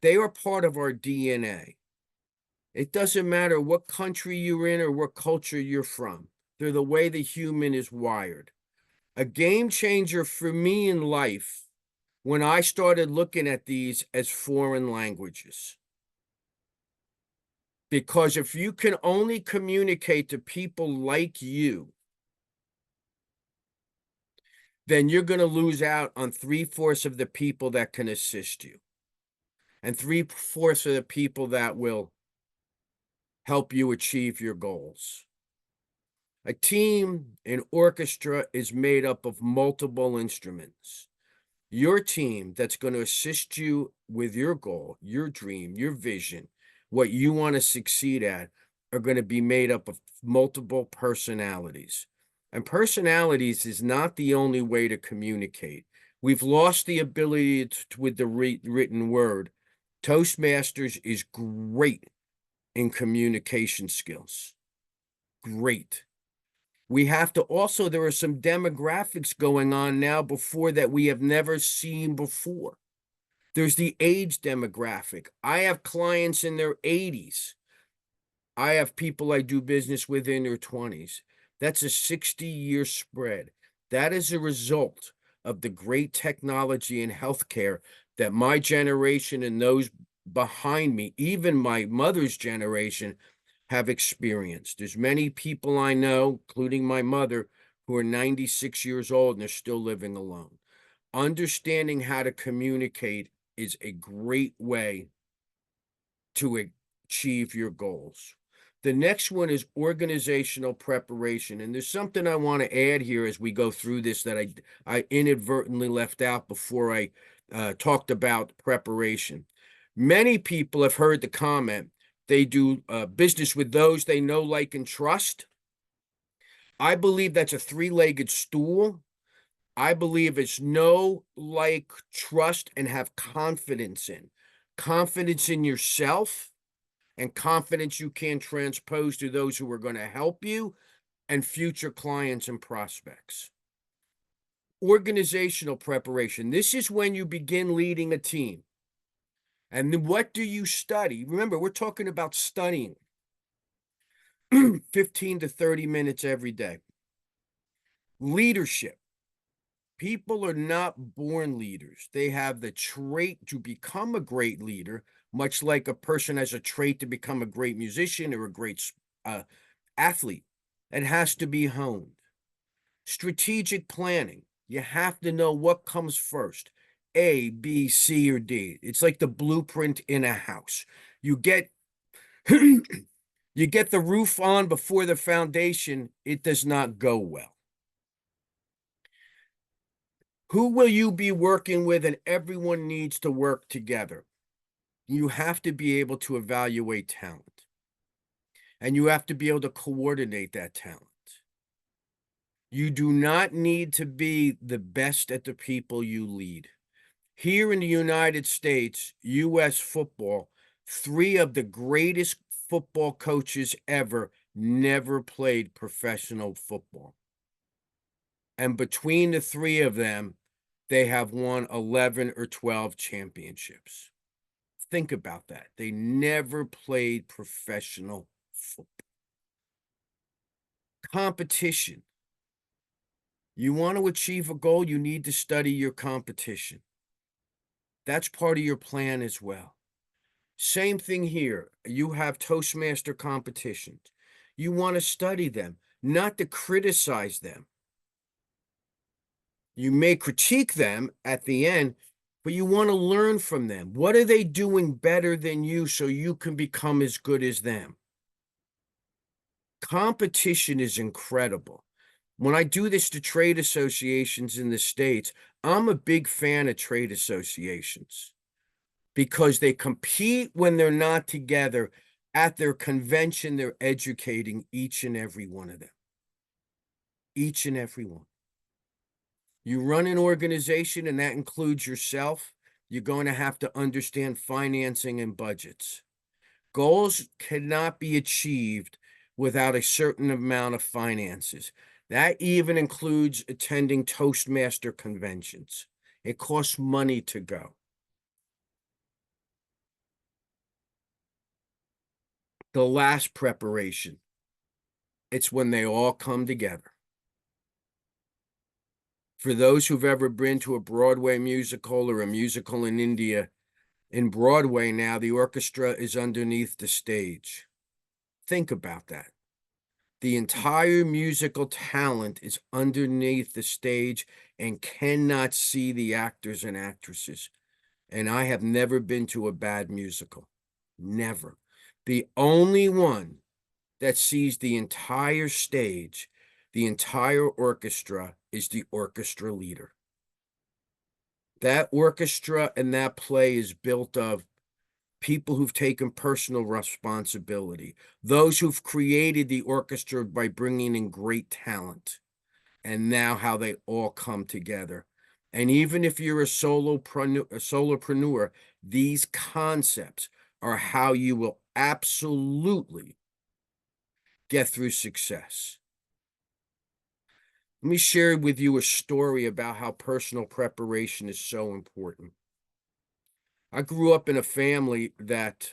G: They are part of our DNA. It doesn't matter what country you're in or what culture you're from. They're the way the human is wired. A game changer for me in life when I started looking at these as foreign languages. Because if you can only communicate to people like you, then you're going to lose out on 3/4 of the people that can assist you, and 3/4 of the people that will help you achieve your goals. A team, an orchestra, is made up of multiple instruments. Your team that's going to assist you with your goal, your dream, your vision, what you want to succeed at, are going to be made up of multiple personalities. And personalities is not the only way to communicate. We've lost the ability with the written word. Toastmasters is great in communication skills. Great. We have to also, there are some demographics going on now before that we have never seen before. There's the age demographic. I have clients in their 80s. I have people I do business with in their 20s. That's a 60-year spread. That is a result of the great technology in healthcare that my generation and those behind me, even my mother's generation, have experienced. There's many people I know, including my mother, who are 96 years old and they're still living alone. Understanding how to communicate is a great way to achieve your goals. The next one is organizational preparation. And there's something I want to add here as we go through this that I inadvertently left out before I talked about preparation. Many people have heard the comment, they do business with those they know, like, and trust. I believe that's a 3-legged stool. I believe it's know, like, trust, and have confidence in. Confidence in yourself and confidence you can transpose to those who are going to help you and future clients and prospects. Organizational preparation. This is when you begin leading a team. And then what do you study? Remember, we're talking about studying 15 to 30 minutes every day. Leadership. People are not born leaders. They have the trait to become a great leader, much like a person has a trait to become a great musician or a great athlete. It has to be honed. Strategic planning. You have to know what comes first. A, B, C, or D. It's like the blueprint in a house. You get you get the roof on before the foundation, it does not go well. Who will you be working with? And everyone needs to work together. You have to be able to evaluate talent. And you have to be able to coordinate that talent. You do not need to be the best at the people you lead. Here in the United States, U.S. football, 3 of the greatest football coaches ever never played professional football. And between the 3 of them, they have won 11 or 12 championships. Think about that. They never played professional football. Competition. You want to achieve a goal, you need to study your competition. That's part of your plan as well. Same thing here. You have Toastmaster competitions. You want to study them, not to criticize them. You may critique them at the end, but you want to learn from them. What are they doing better than you so you can become as good as them? Competition is incredible. When I do this to trade associations in the States, I'm a big fan of trade associations because they compete when they're not together. At their convention, they're educating each and every one of them. Each and every one. You run an organization, and that includes yourself. You're going to have to understand financing and budgets. Goals cannot be achieved without a certain amount of finances. That even includes attending Toastmaster conventions. It costs money to go. The last preparation, it's when they all come together. For those who've ever been to a Broadway musical or a musical in India, in Broadway now, the orchestra is underneath the stage. Think about that. The entire musical talent is underneath the stage and cannot see the actors and actresses. And I have never been to a bad musical. Never. The only one that sees the entire stage, the entire orchestra, is the orchestra leader. That orchestra and that play is built of people who've taken personal responsibility, those who've created the orchestra by bringing in great talent, and now how they all come together. And even if you're a solopreneur, these concepts are how you will absolutely get through success. Let me share with you a story about how personal preparation is so important. I grew up in a family that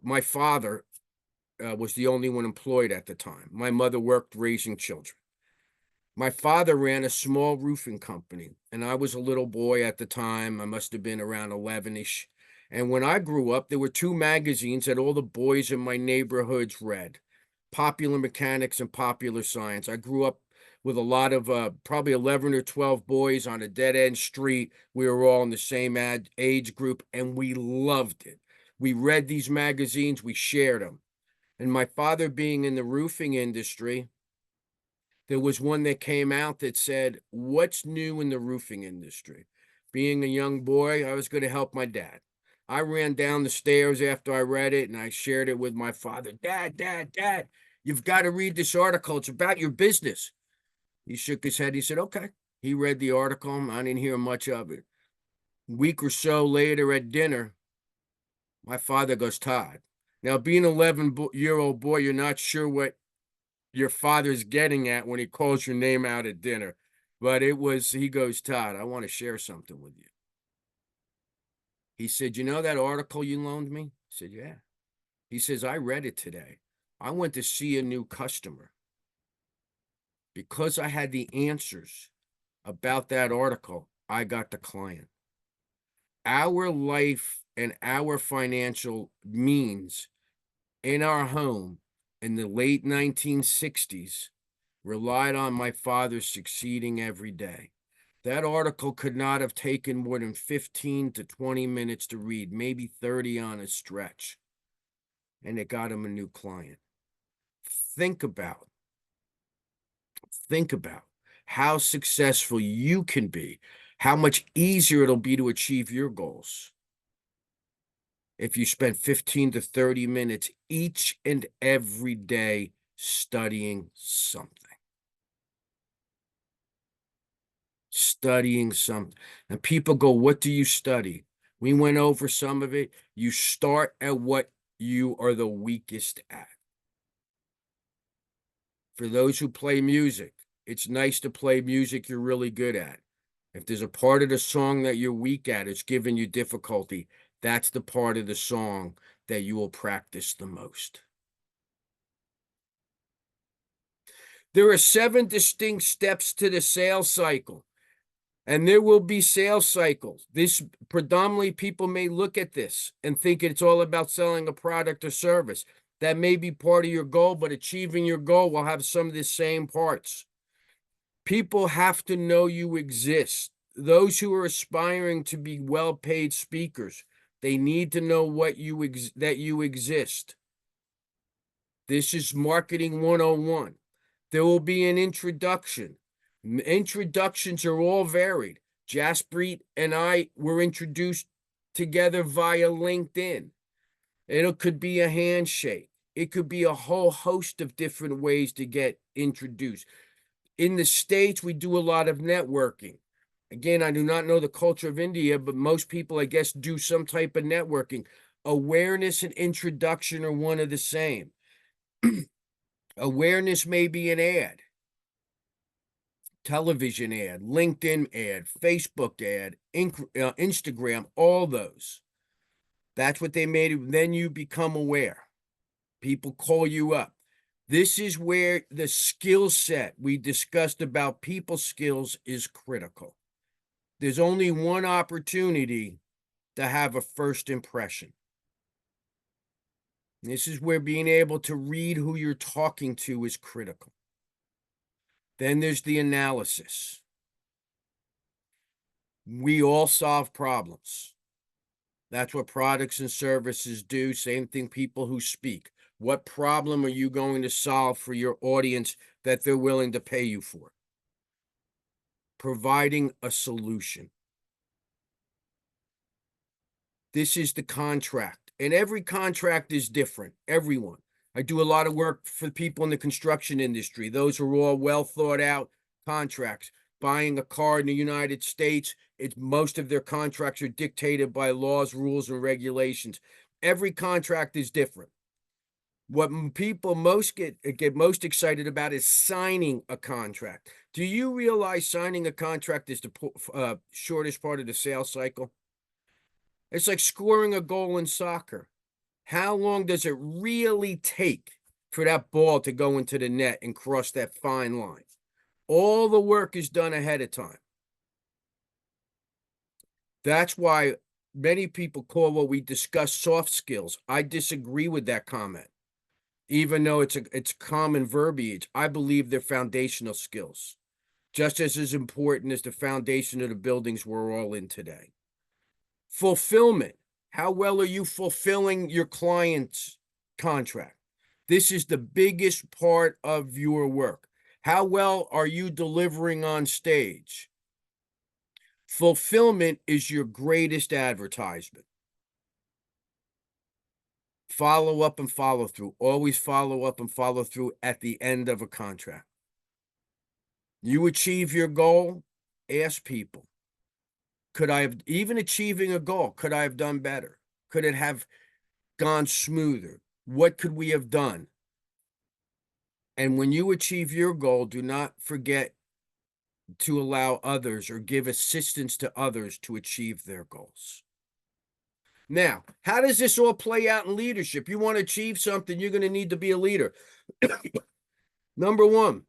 G: my father was the only one employed at the time. My mother worked raising children. My father ran a small roofing company, and I was a little boy at the time. I must have been around 11-ish. And when I grew up, there were 2 magazines that all the boys in my neighborhoods read, Popular Mechanics and Popular Science. I grew up with a lot of probably 11 or 12 boys on a dead-end street. We were all in the same age group, and we loved it. We read these magazines, we shared them. And my father being in the roofing industry, there was one that came out that said, what's new in the roofing industry? Being a young boy, I was going to help my dad. I ran down the stairs after I read it, and I shared it with my father. Dad, you've got to read this article. It's about your business. He shook his head. He said, okay. He read the article. I didn't hear much of it. A week or so later at dinner, my father goes, Todd. Now, being an 11-year-old boy, you're not sure what your father's getting at when he calls your name out at dinner. But he goes, Todd, I want to share something with you. He said, you know that article you loaned me? I said, yeah. He says, I read it today. I went to see a new customer. Because I had the answers about that article, I got the client. Our life and our financial means in our home in the late 1960s Relied on my father succeeding every day. That article could not have taken more than 15 to 20 minutes to read, maybe 30 on a stretch. And it got him a new client. Think about how successful you can be, how much easier it'll be to achieve your goals if you spend 15 to 30 minutes each and every day studying something. Studying something. And people go, what do you study? We went over some of it. You start at what you are the weakest at. For those who play music, it's nice to play music you're really good at. If there's a part of the song that you're weak at, it's giving you difficulty. That's the part of the song that you will practice the most. There are 7 distinct steps to the sales cycle, and there will be sales cycles. This predominantly people may look at this and think it's all about selling a product or service. That may be part of your goal, but achieving your goal will have some of the same parts. People have to know you exist. Those who are aspiring to be well-paid speakers, they need to know that you exist. This is marketing 101. There will be an introduction. Introductions are all varied. Jaspreet and I were introduced together via LinkedIn. It could be a handshake. It could be a whole host of different ways to get introduced. In the States, we do a lot of networking. Again, I do not know the culture of India, but most people, I guess, do some type of networking. Awareness and introduction are one of the same. Awareness may be an ad, television ad, LinkedIn ad, Facebook ad, Instagram, all those. That's what they made. Then you become aware. People call you up. This is where the skill set we discussed about people skills is critical. There's only one opportunity to have a first impression. This is where being able to read who you're talking to is critical. Then there's the analysis. We all solve problems. That's what products and services do. Same thing, people who speak. What problem are you going to solve for your audience that they're willing to pay you for? Providing a solution. This is the contract. And every contract is different. Everyone. I do a lot of work for people in the construction industry. Those are all well thought out contracts. Buying a car in the United States, most of their contracts are dictated by laws, rules, and regulations. Every contract is different. What people get most excited about is signing a contract. Do you realize signing a contract is the shortest part of the sales cycle? It's like scoring a goal in soccer. How long does it really take for that ball to go into the net and cross that fine line? All the work is done ahead of time. That's why many people call what we discuss soft skills. I disagree with that comment. Even though it's common verbiage, I believe they're foundational skills, just as important as the foundation of the buildings we're all in today. Fulfillment. How well are you fulfilling your client's contract? This is the biggest part of your work. How well are you delivering on stage? Fulfillment is your greatest advertisement. Follow up and follow through. Always follow up and follow through at the end of a contract. You achieve your goal, ask people. Could I have, even achieving a goal, could I have done better? Could it have gone smoother? What could we have done? And when you achieve your goal, do not forget to allow others or give assistance to others to achieve their goals. Now, how does this all play out in leadership? You want to achieve something, you're going to need to be a leader. Number one,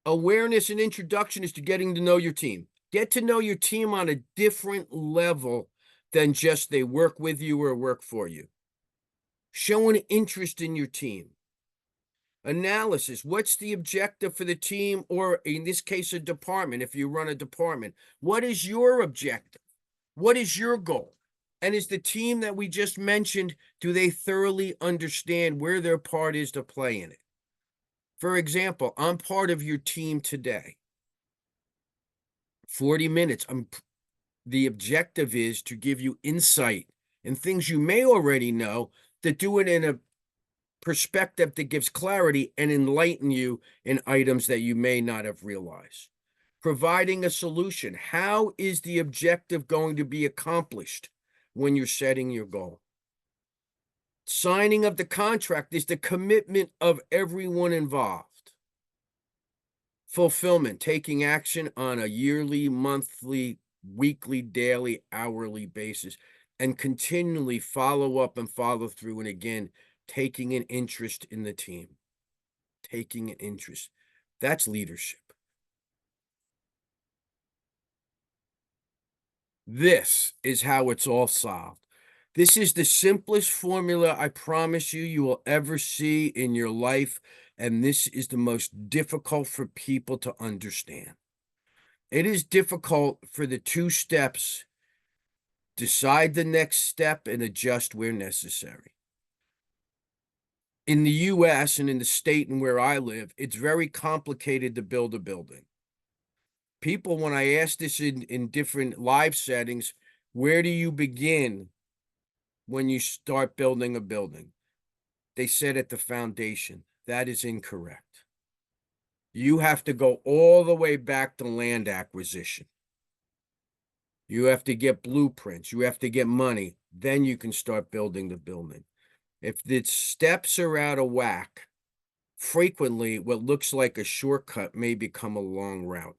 G: awareness and introduction is to getting to know your team. Get to know your team on a different level than just they work with you or work for you. Show an interest in your team. Analysis. What's the objective for the team, or in this case, a department, if you run a department? What is your objective? What is your goal? And is the team that we just mentioned, do they thoroughly understand where their part is to play in it? For example, I'm part of your team today. 40 minutes. The objective is to give you insight and things you may already know, to do it in a perspective that gives clarity and enlighten you in items that you may not have realized. Providing a solution. How is the objective going to be accomplished when you're setting your goal? Signing of the contract is the commitment of everyone involved. Fulfillment, taking action on a yearly, monthly, weekly, daily, hourly basis, and continually follow up and follow through. And again, taking an interest in the team, taking an interest. That's leadership. This is how it's all solved. This is the simplest formula, I promise you, you will ever see in your life. And this is the most difficult for people to understand. It is difficult for the 2 steps: decide the next step and adjust where necessary. In the US and in the state and where I live, it's very complicated to build a building. People, when I ask this in different live settings, where do you begin when you start building a building? They said at the foundation. That is incorrect. You have to go all the way back to land acquisition. You have to get blueprints. You have to get money. Then you can start building the building. If the steps are out of whack, frequently what looks like a shortcut may become a long route.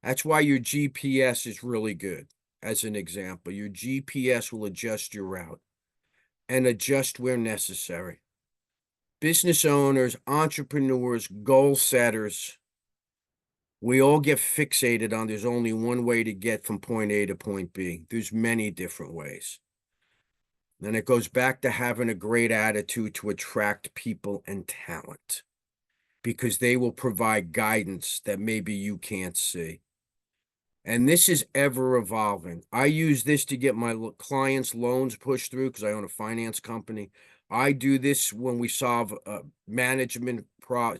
G: That's why your GPS is really good. As an example, your GPS will adjust your route and adjust where necessary. Business owners, entrepreneurs, goal setters, we all get fixated on there's only one way to get from point A to point B. There's many different ways. And it goes back to having a great attitude to attract people and talent, because they will provide guidance that maybe you can't see. And this is ever evolving. I use this to get my clients' loans pushed through because I own a finance company. I do this when we solve management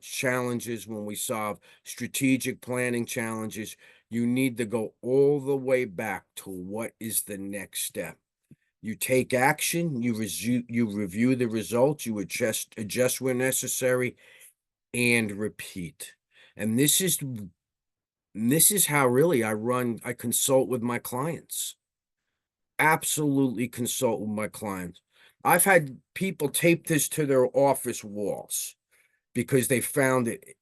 G: challenges, when we solve strategic planning challenges. You need to go all the way back to what is the next step. You take action, you review the results, you adjust where necessary, and repeat. And this is how really I consult with my clients. Absolutely consult with my clients. I've had people tape this to their office walls because they found it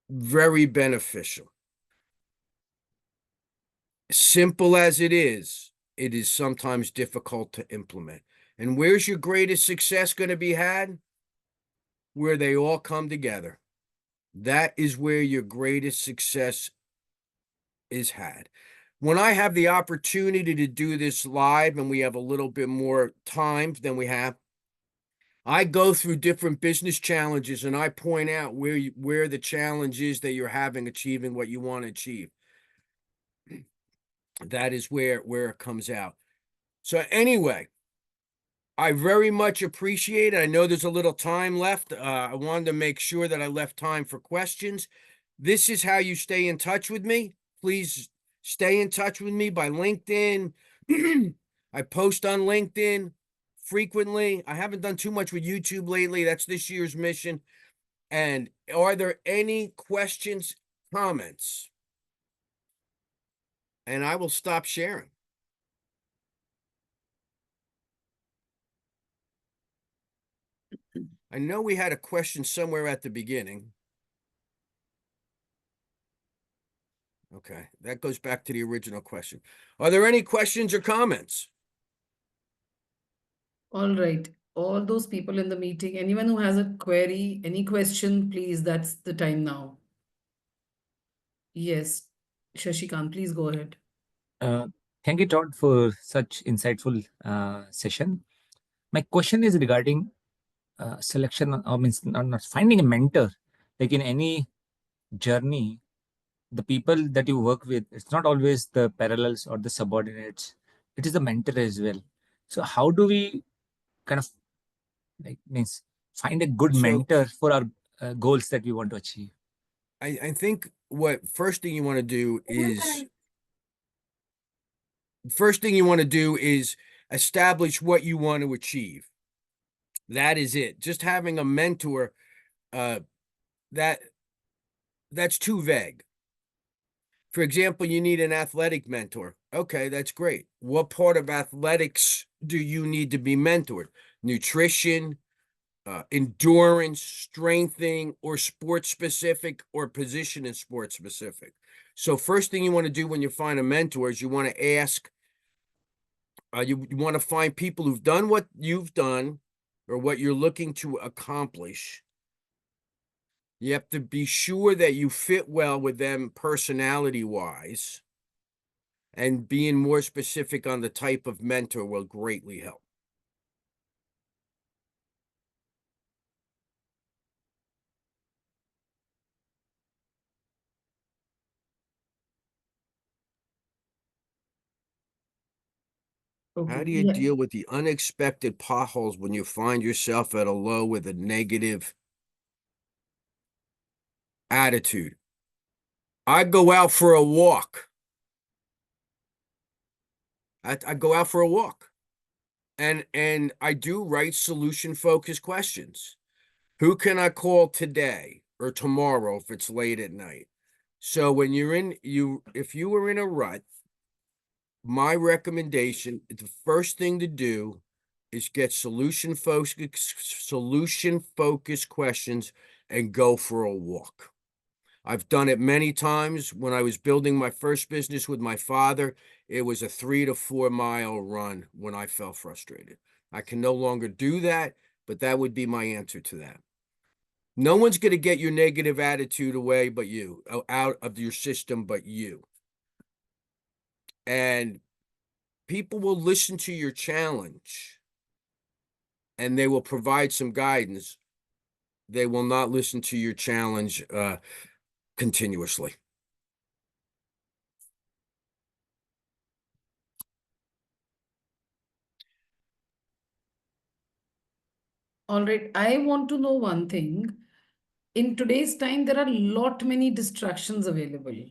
G: very beneficial. Simple as it is sometimes difficult to implement. And where's your greatest success going to be had? Where they all come together. That is where your greatest success is had. When I have the opportunity to do this live and we have a little bit more time than we have, I go through different business challenges and I point out where the challenge is that you're having achieving what you want to achieve. That is where it comes out. So anyway, I very much appreciate it. I know there's a little time left. I wanted to make sure that I left time for questions. This is how you stay in touch with me. Please stay in touch with me by LinkedIn. I post on LinkedIn frequently. I haven't done too much with YouTube lately. That's this year's mission. And are there any questions, comments? And I will stop sharing. I know we had a question somewhere at the beginning. Okay, that goes back to the original question. Are there any questions or comments?
F: All right. All those people in the meeting, anyone who has a query, any question, please, that's the time now. Yes, Shashikant, please go ahead.
C: Thank you, Todd, for such insightful session. My question is regarding selection, or means not finding a mentor, like in any journey, the people that you work with, it's not always the parallels or the subordinates, it is the mentor as well. So how do we kind of means find a good
G: So-
C: mentor for our goals that we want to achieve?
G: I think what first thing you want to do is establish what you want to achieve. That is it. Just having a mentor, that's too vague. For example, you need an athletic mentor. Okay, that's great. What part of athletics do you need to be mentored? Nutrition, endurance, strengthening, or sports specific, or position in sports specific. So first thing you want to do when you find a mentor is you want to ask, you want to find people who've done what you've done or what you're looking to accomplish. You have to be sure that you fit well with them personality wise, and being more specific on the type of mentor will greatly help. How do you
F: Yeah.
G: deal with the unexpected potholes when you find yourself at a low with a negative attitude? I go out for a walk. I go out for a walk. And I do write solution-focused questions. Who can I call today or tomorrow if it's late at night? So when if you were in a rut, my recommendation, the first thing to do is get solution-focused questions and go for a walk. I've done it many times. When I was building my first business with my father, it was a 3 to 4 mile run when I felt frustrated. I can no longer do that, but that would be my answer to that. No one's going to get your negative attitude away but you, out of your system but you. And people will listen to your challenge and they will provide some guidance. They will not listen to your challenge continuously.
F: All right. I want to know one thing. In today's time, there are many distractions available.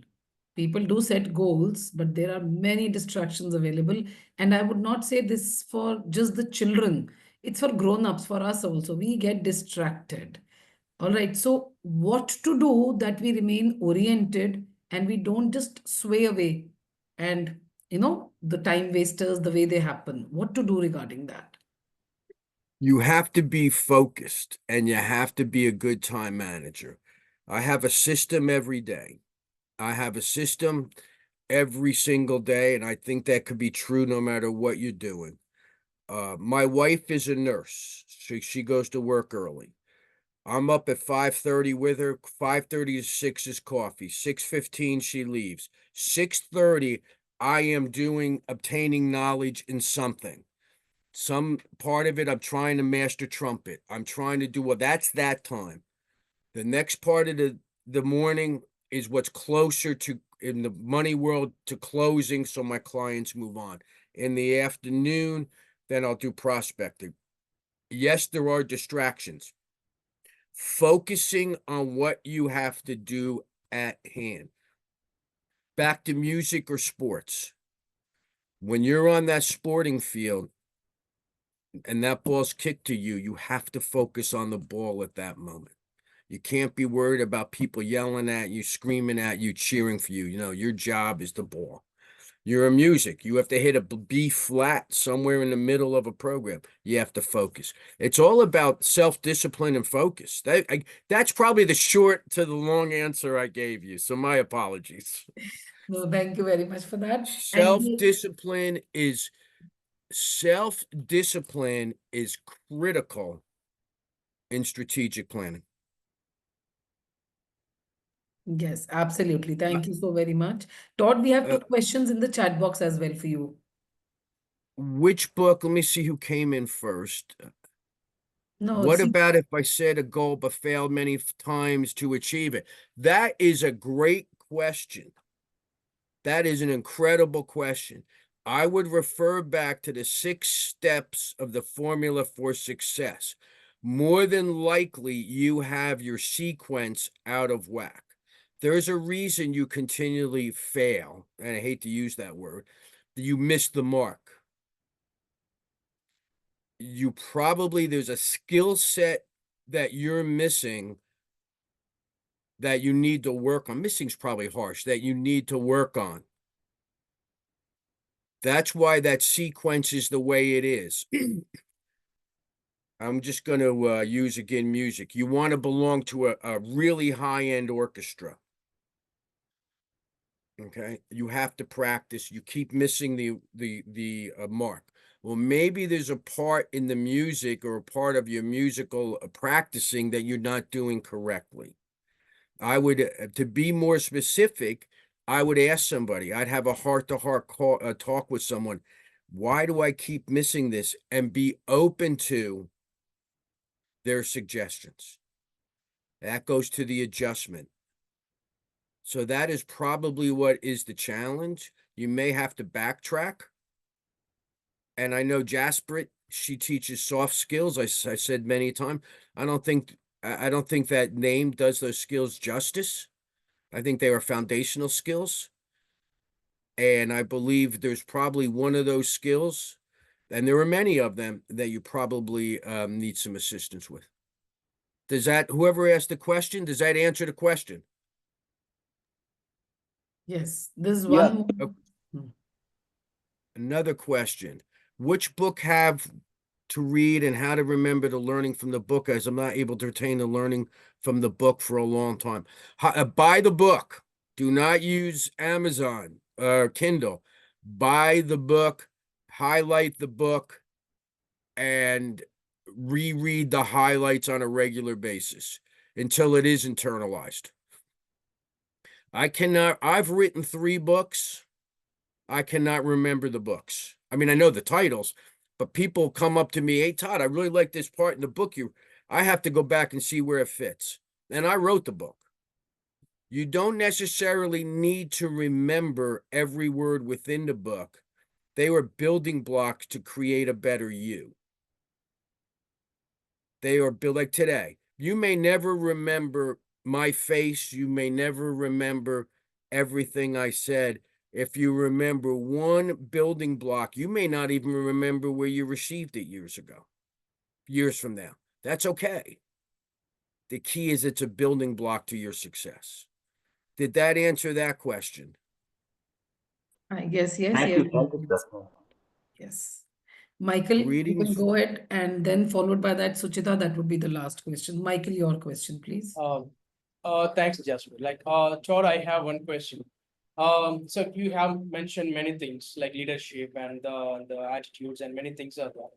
F: People do set goals, but there are many distractions available. And I would not say this for just the children. It's for grown-ups, for us also. We get distracted. All right. So what to do that we remain oriented and we don't just sway away and, the time wasters, the way they happen. What to do regarding that?
G: You have to be focused and you have to be a good time manager. I have a system every day. I have a system every single day, and I think that could be true no matter what you're doing. My wife is a nurse. She goes to work early. I'm up at 5:30 with her. 5:30 to 6 is coffee. 6:15 she leaves. 6:30 I am obtaining knowledge in something. Some part of it I'm trying to master trumpet. I'm trying to do that's that time. The next part of the morning is what's closer to, in the money world, to closing, so my clients move on. In the afternoon, then I'll do prospecting. Yes, there are distractions. Focusing on what you have to do at hand. Back to music or sports. When you're on that sporting field and that ball's kicked to you, you have to focus on the ball at that moment. You can't be worried about people yelling at you, screaming at you, cheering for you. Your job is the ball. You're a music. You have to hit a B flat somewhere in the middle of a program. You have to focus. It's all about self-discipline and focus. That's probably the short to the long answer I gave you. So my apologies.
F: No, thank you very much for that.
G: Self-discipline is critical in strategic planning.
F: Yes, absolutely. Thank you so very much. Todd, we have 2 questions in the chat box as well for you.
G: Which book? Let me see who came in first.
F: No,
G: What
F: see,
G: about if I set a goal but failed many times to achieve it? That is a great question. That is an incredible question. I would refer back to the 6 steps of the formula for success. More than likely, you have your sequence out of whack. There's a reason you continually fail, and I hate to use that word, you miss the mark. There's a skill set that you're missing that you need to work on. Missing's probably harsh, that you need to work on. That's why that sequence is the way it is. I'm just going to use again music. You want to belong to a really high-end orchestra. Okay, you have to practice. You keep missing the mark. Well, maybe there's a part in the music or a part of your musical practicing that you're not doing correctly. I would, to be more specific, I would ask somebody. I'd have a heart-to-heart talk with someone. Why do I keep missing this? And be open to their suggestions. That goes to the adjustment. So that is probably what is the challenge. You may have to backtrack. And I know Jaspreet, she teaches soft skills. I said many times, I don't think that name does those skills justice. I think they are foundational skills. And I believe there's probably one of those skills, and there are many of them, that you probably need some assistance with. Does that, whoever asked the question, does that answer the question?
F: yes, there's
A: Yeah.
F: one more.
G: Another question. Which book have to read and how to remember the learning from the book, as I'm not able to retain the learning from the book for a long time? Buy the book. Do not use Amazon or Kindle. Buy the book, highlight the book, and reread the highlights on a regular basis until it is internalized. I've written 3 books. I cannot remember the books. I mean, I know the titles, but people come up to me, hey, Todd, I really like this part in the book. I have to go back and see where it fits. And I wrote the book. You don't necessarily need to remember every word within the book. They were building blocks to create a better you. They are built like today. You may never remember my face. You may never remember everything I said. If you remember one building block, you may not even remember where you received it years from now. That's okay. The key is it's a building block to your success. Did that answer that question?
F: I guess, yes,
I: Thank
F: yes.
I: you. Thank you, Prasad.
F: Yes. Michael, you
G: Greetings.
F: can go ahead, and then followed by that, Suchita, that would be the last question. Michael, your question, please.
B: Thanks, Jaspreet. Todd, I have one question. So you have mentioned many things like leadership and the attitudes and many things are there.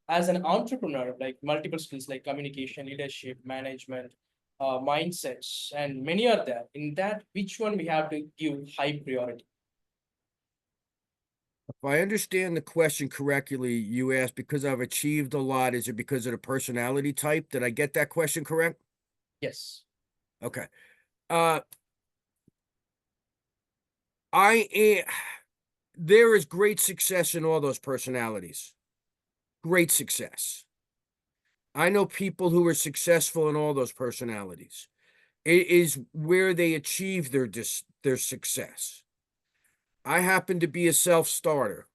B: As an entrepreneur, like multiple skills like communication, leadership, management, mindsets, and many are there. In that, which one we have to give high priority?
G: If I understand the question correctly, you asked, because I've achieved a lot, is it because of the personality type? Did I get that question correct?
B: Yes.
G: Okay. There is great success in all those personalities. Great success. I know people who are successful in all those personalities. It is where they achieve their success. I happen to be a self-starter.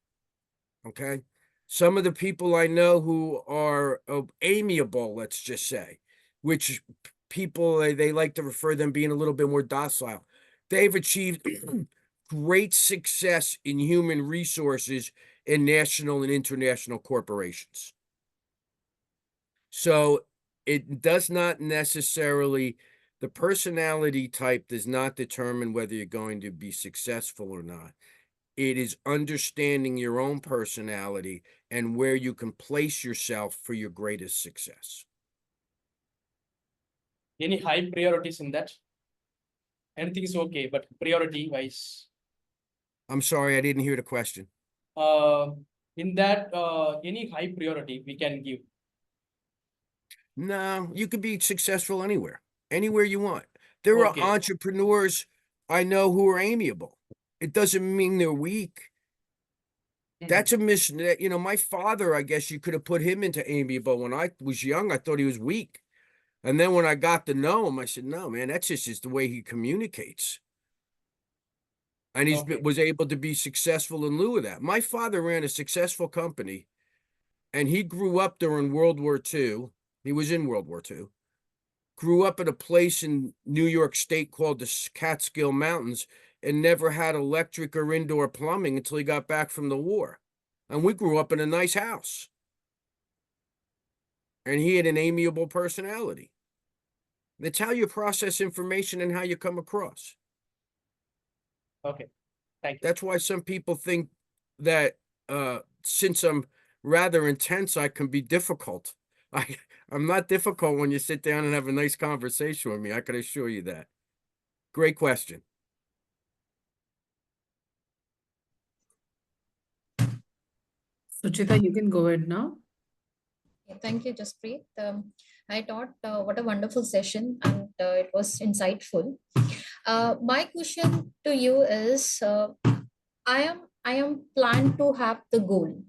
G: Okay. Some of the people I know who are amiable, let's just say, which people, they like to refer them being a little bit more docile. They've achieved great success in human resources in national and international corporations. So it does not necessarily, the personality type does not determine whether you're going to be successful or not. It is understanding your own personality and where you can place yourself for your greatest success.
B: Any high priorities in that? Anything is okay, but priority wise.
G: I'm sorry, I didn't hear the question.
B: In that, any high priority we can give.
G: No, you could be successful anywhere you want. There are
H: Okay.
G: entrepreneurs I know who are amiable. It doesn't mean they're weak. That's a mission. You know, my father, I guess you could have put him into amiable. When I was young, I thought he was weak. And then when I got to know him, I said, no, man, that's just the way he communicates. And he was able to be successful in lieu of that. My father ran a successful company, and he grew up during World War II. He was in World War II. Grew up in a place in New York State called the Catskill Mountains, and never had electric or indoor plumbing until he got back from the war. And we grew up in a nice house. And he had an amiable personality. That's how you process information and how you come across.
H: Okay. Thank you.
G: That's why some people think that since I'm rather intense, I can be difficult. I'm not difficult when you sit down and have a nice conversation with me. I can assure you that. Great question.
F: Suchita, you can go ahead now.
I: Thank you, Jaspreet. I thought what a wonderful session, and it was insightful. My question to you is, I am planned to have the goal,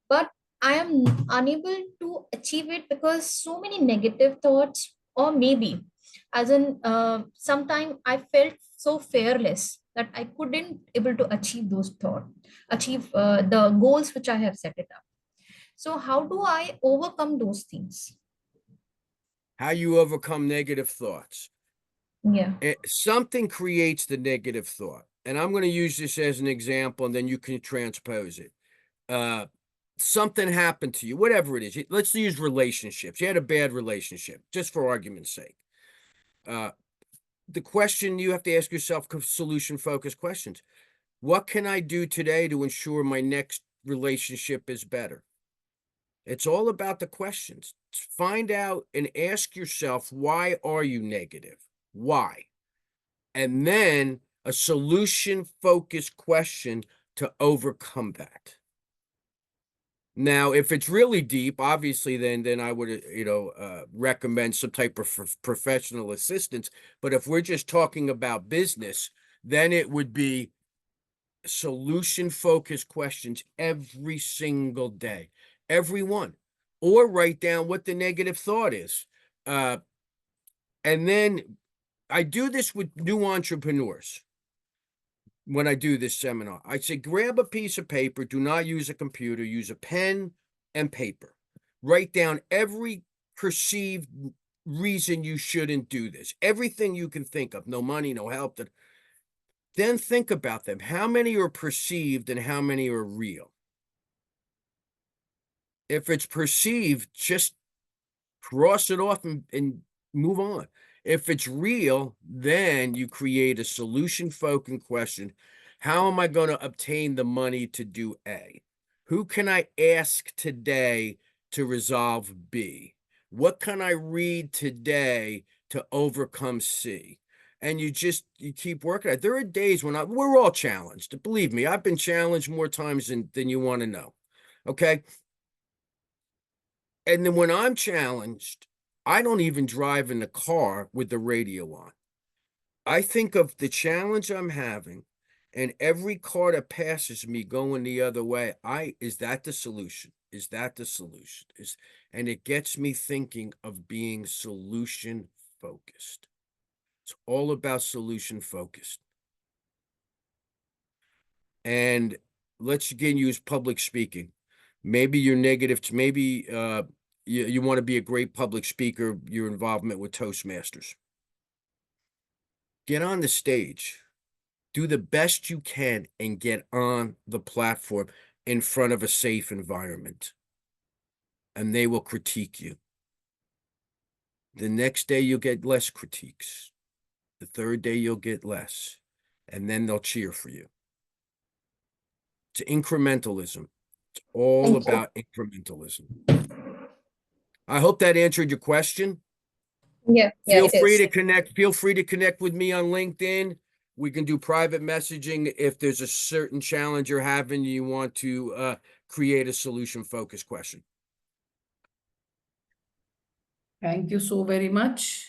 I: but I am unable to achieve it because so many negative thoughts, or maybe as in sometime I felt so fearless that I couldn't able to achieve those thoughts, achieve the goals which I have set it up. So how do I overcome those things?
G: How you overcome negative thoughts.
I: Yeah.
G: Something creates the negative thought. And I'm going to use this as an example, and then you can transpose it. Something happened to you, whatever it is. Let's use relationships. You had a bad relationship, just for argument's sake. The question you have to ask yourself, solution-focused questions. What can I do today to ensure my next relationship is better? It's all about the questions. Find out and ask yourself, why are you negative? Why? And then a solution-focused question to overcome that. Now, if it's really deep, obviously, then I would, recommend some type of professional assistance. But if we're just talking about business, then it would be solution-focused questions every single day, every one, or write down what the negative thought is. And then I do this with new entrepreneurs. When I do this seminar, I say, grab a piece of paper, do not use a computer, use a pen and paper. Write down every perceived reason you shouldn't do this, everything you can think of, no money, no help. Then think about them. How many are perceived and how many are real? If it's perceived, just cross it off and move on. If it's real, then you create a solution-focused question. How am I going to obtain the money to do A? Who can I ask today to resolve B? What can I read today to overcome C? And you keep working at it. There are days when we're all challenged. Believe me, I've been challenged more times than you want to know. Okay? And then when I'm challenged, I don't even drive in the car with the radio on. I think of the challenge I'm having, and every car that passes me going the other way, is that the solution? Is that the solution? And it gets me thinking of being solution focused. It's all about solution focused. And let's again use public speaking. Maybe you're negative. Maybe you want to be a great public speaker, your involvement with Toastmasters. Get on the stage, do the best you can, and get on the platform in front of a safe environment. And they will critique you. The next day, you'll get less critiques. The third day, you'll get less. And then they'll cheer for you. It's incrementalism. It's all about incrementalism. I hope that answered your question.
I: Yeah.
G: Feel free to connect. Feel free to connect with me on LinkedIn. We can do private messaging if there's a certain challenge you're having, you want to create a solution-focused question.
F: Thank you so very much,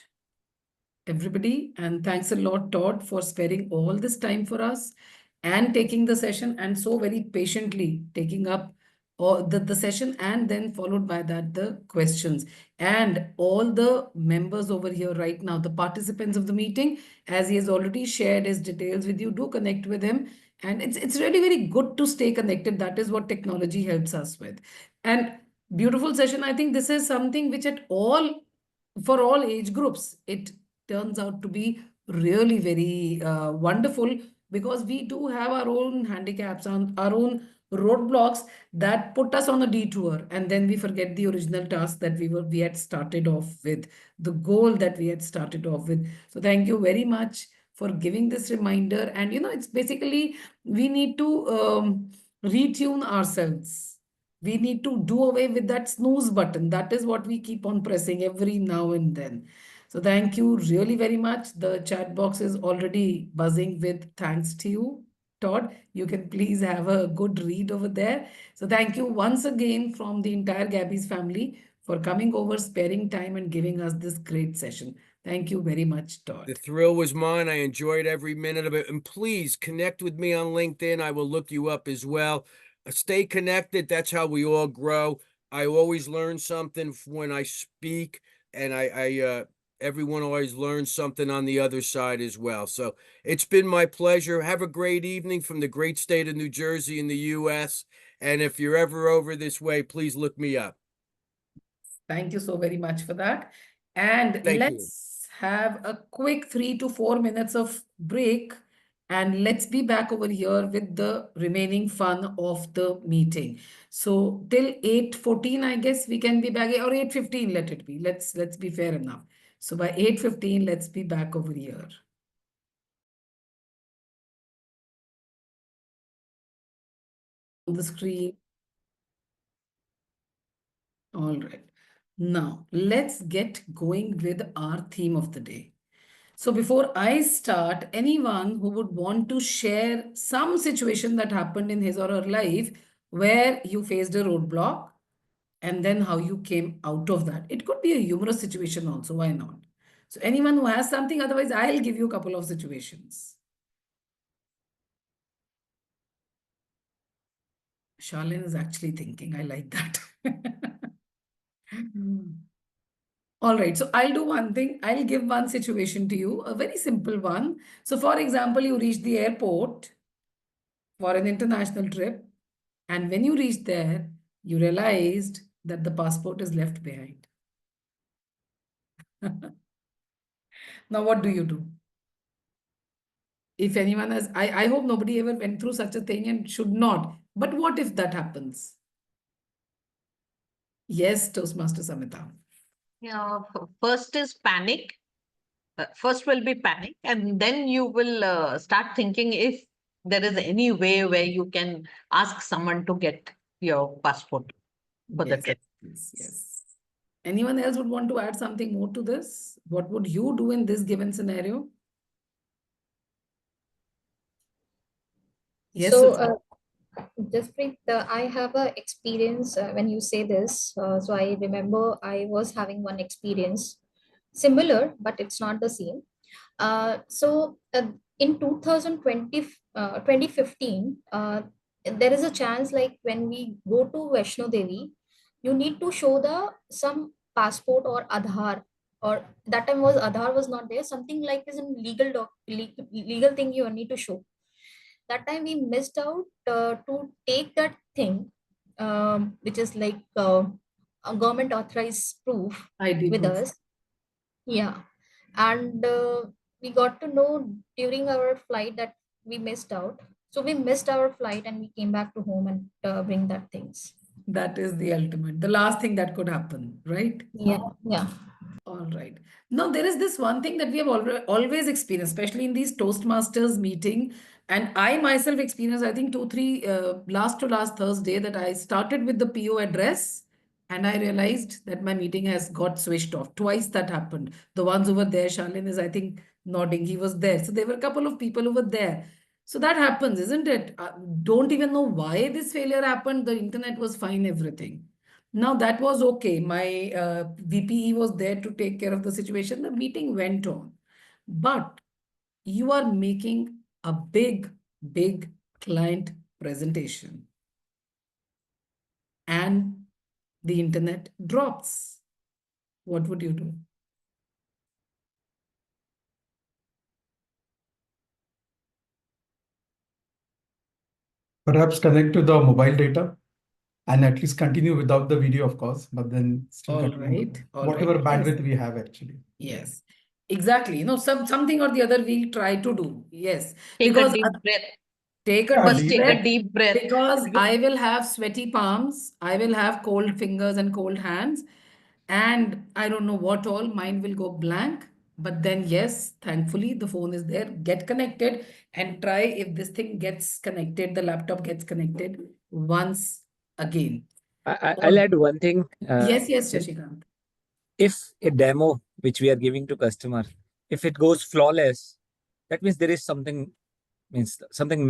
F: everybody. And thanks a lot, Todd, for sparing all this time for us and taking the session and so very patiently taking up all the session and then followed by that the questions. And all the members over here right now, the participants of the meeting, as he has already shared his details with you, do connect with him. And it's really very good to stay connected. That is what technology helps us with. And beautiful session. I think this is something which at all, for all age groups, it turns out to be really very wonderful, because we do have our own handicaps and our own roadblocks that put us on a detour, and then we forget the original task that we had started off with, the goal that we had started off with. So thank you very much for giving this reminder. And it's basically we need to retune ourselves. We need to do away with that snooze button. That is what we keep on pressing every now and then. So thank you really very much. The chat box is already buzzing with thanks to you, Todd. You can please have a good read over there. So thank you once again from the entire Gabbys family for coming over, sparing time and giving us this great session. Thank you very much, Todd.
G: The thrill was mine. I enjoyed every minute of it. And please connect with me on LinkedIn. I will look you up as well. Stay connected. That's how we all grow. I always learn something when I speak, and everyone always learns something on the other side as well. So it's been my pleasure. Have a great evening from the great state of New Jersey in the U.S. And if you're ever over this way, please look me up.
F: Thank you so very much for that. And let's have a quick 3 to 4 minutes of break. And let's be back over here with the remaining fun of the meeting. So till 8:14, I guess we can be back, or 8:15, let it be. Let's be fair enough. So by 8:15, let's be back over here. On the screen. All right. Now, let's get going with our theme of the day. So before I start, anyone who would want to share some situation that happened in his or her life where you faced a roadblock and then how you came out of that. It could be a humorous situation also, why not? So anyone who has something, otherwise I'll give you a couple of situations. Charlene is actually thinking, I like that. All right, so I'll do one thing. I'll give one situation to you, a very simple one. So for example, you reach the airport for an international trip, and when you reached there, you realized that the passport is left behind. Now, what do you do? If anyone has, I hope nobody ever went through such a thing and should not. But what if that happens? Yes, Toastmaster Samita.
J: Yeah, first is panic. First will be panic, and then you will start thinking if there is any way where you can ask someone to get your passport for the trip.
F: Yes. Anyone else would want to add something more to this? What would you do in this given scenario? Yes.
I: So, Jaspreet, I have a experience when you say this. So I remember I was having one experience similar, but it's not the same. In 2015, there is a chance like when we go to Vaishno Devi, you need to show some passport or Aadhaar, or that time was Aadhaar was not there. Something like is in legal thing you need to show. That time we missed out to take that thing, which is like a government authorized proof
F: ID
I: with
F: proof.
I: us. Yeah. And we got to know during our flight that we missed out. So we missed our flight and we came back to home and bring that things.
F: That is the ultimate, the last thing that could happen, right?
I: Yeah. Yeah.
F: All right. Now, there is this one thing that we have always experienced, especially in these Toastmasters meeting. And I myself experienced, I think 2, 3, last to last Thursday, that I started with the PO address and I realized that my meeting has got switched off. Twice that happened. The ones over there, Charlene is, I think, nodding. He was there. So there were a couple of people over there. So that happens, isn't it? Don't even know why this failure happened. The internet was fine, everything. Now that was okay. My VPE was there to take care of the situation. The meeting went on. But you are making a big client presentation and the internet drops. What would you do?
K: Perhaps connect to the mobile data and at least continue without the video, of course, but then still
F: All
K: continue
F: right. All
K: whatever
F: right.
K: bandwidth
F: Yes.
K: we have actually.
F: Yes. Exactly. You know, something or the other we try to do. Yes.
J: Take a
F: Because
J: deep breath.
F: take a
J: First,
F: deep
J: take a
F: breath.
J: deep breath.
F: Because I will have sweaty palms, I will have cold fingers and cold hands, and I don't know what all, mine will go blank. But then, yes, thankfully, the phone is there. Get connected and try if this thing gets connected, the laptop gets connected once again.
C: I'll add one thing.
F: Yes, Shashikant.
C: If a demo which we are giving to customer, if it goes flawless, that means there is something something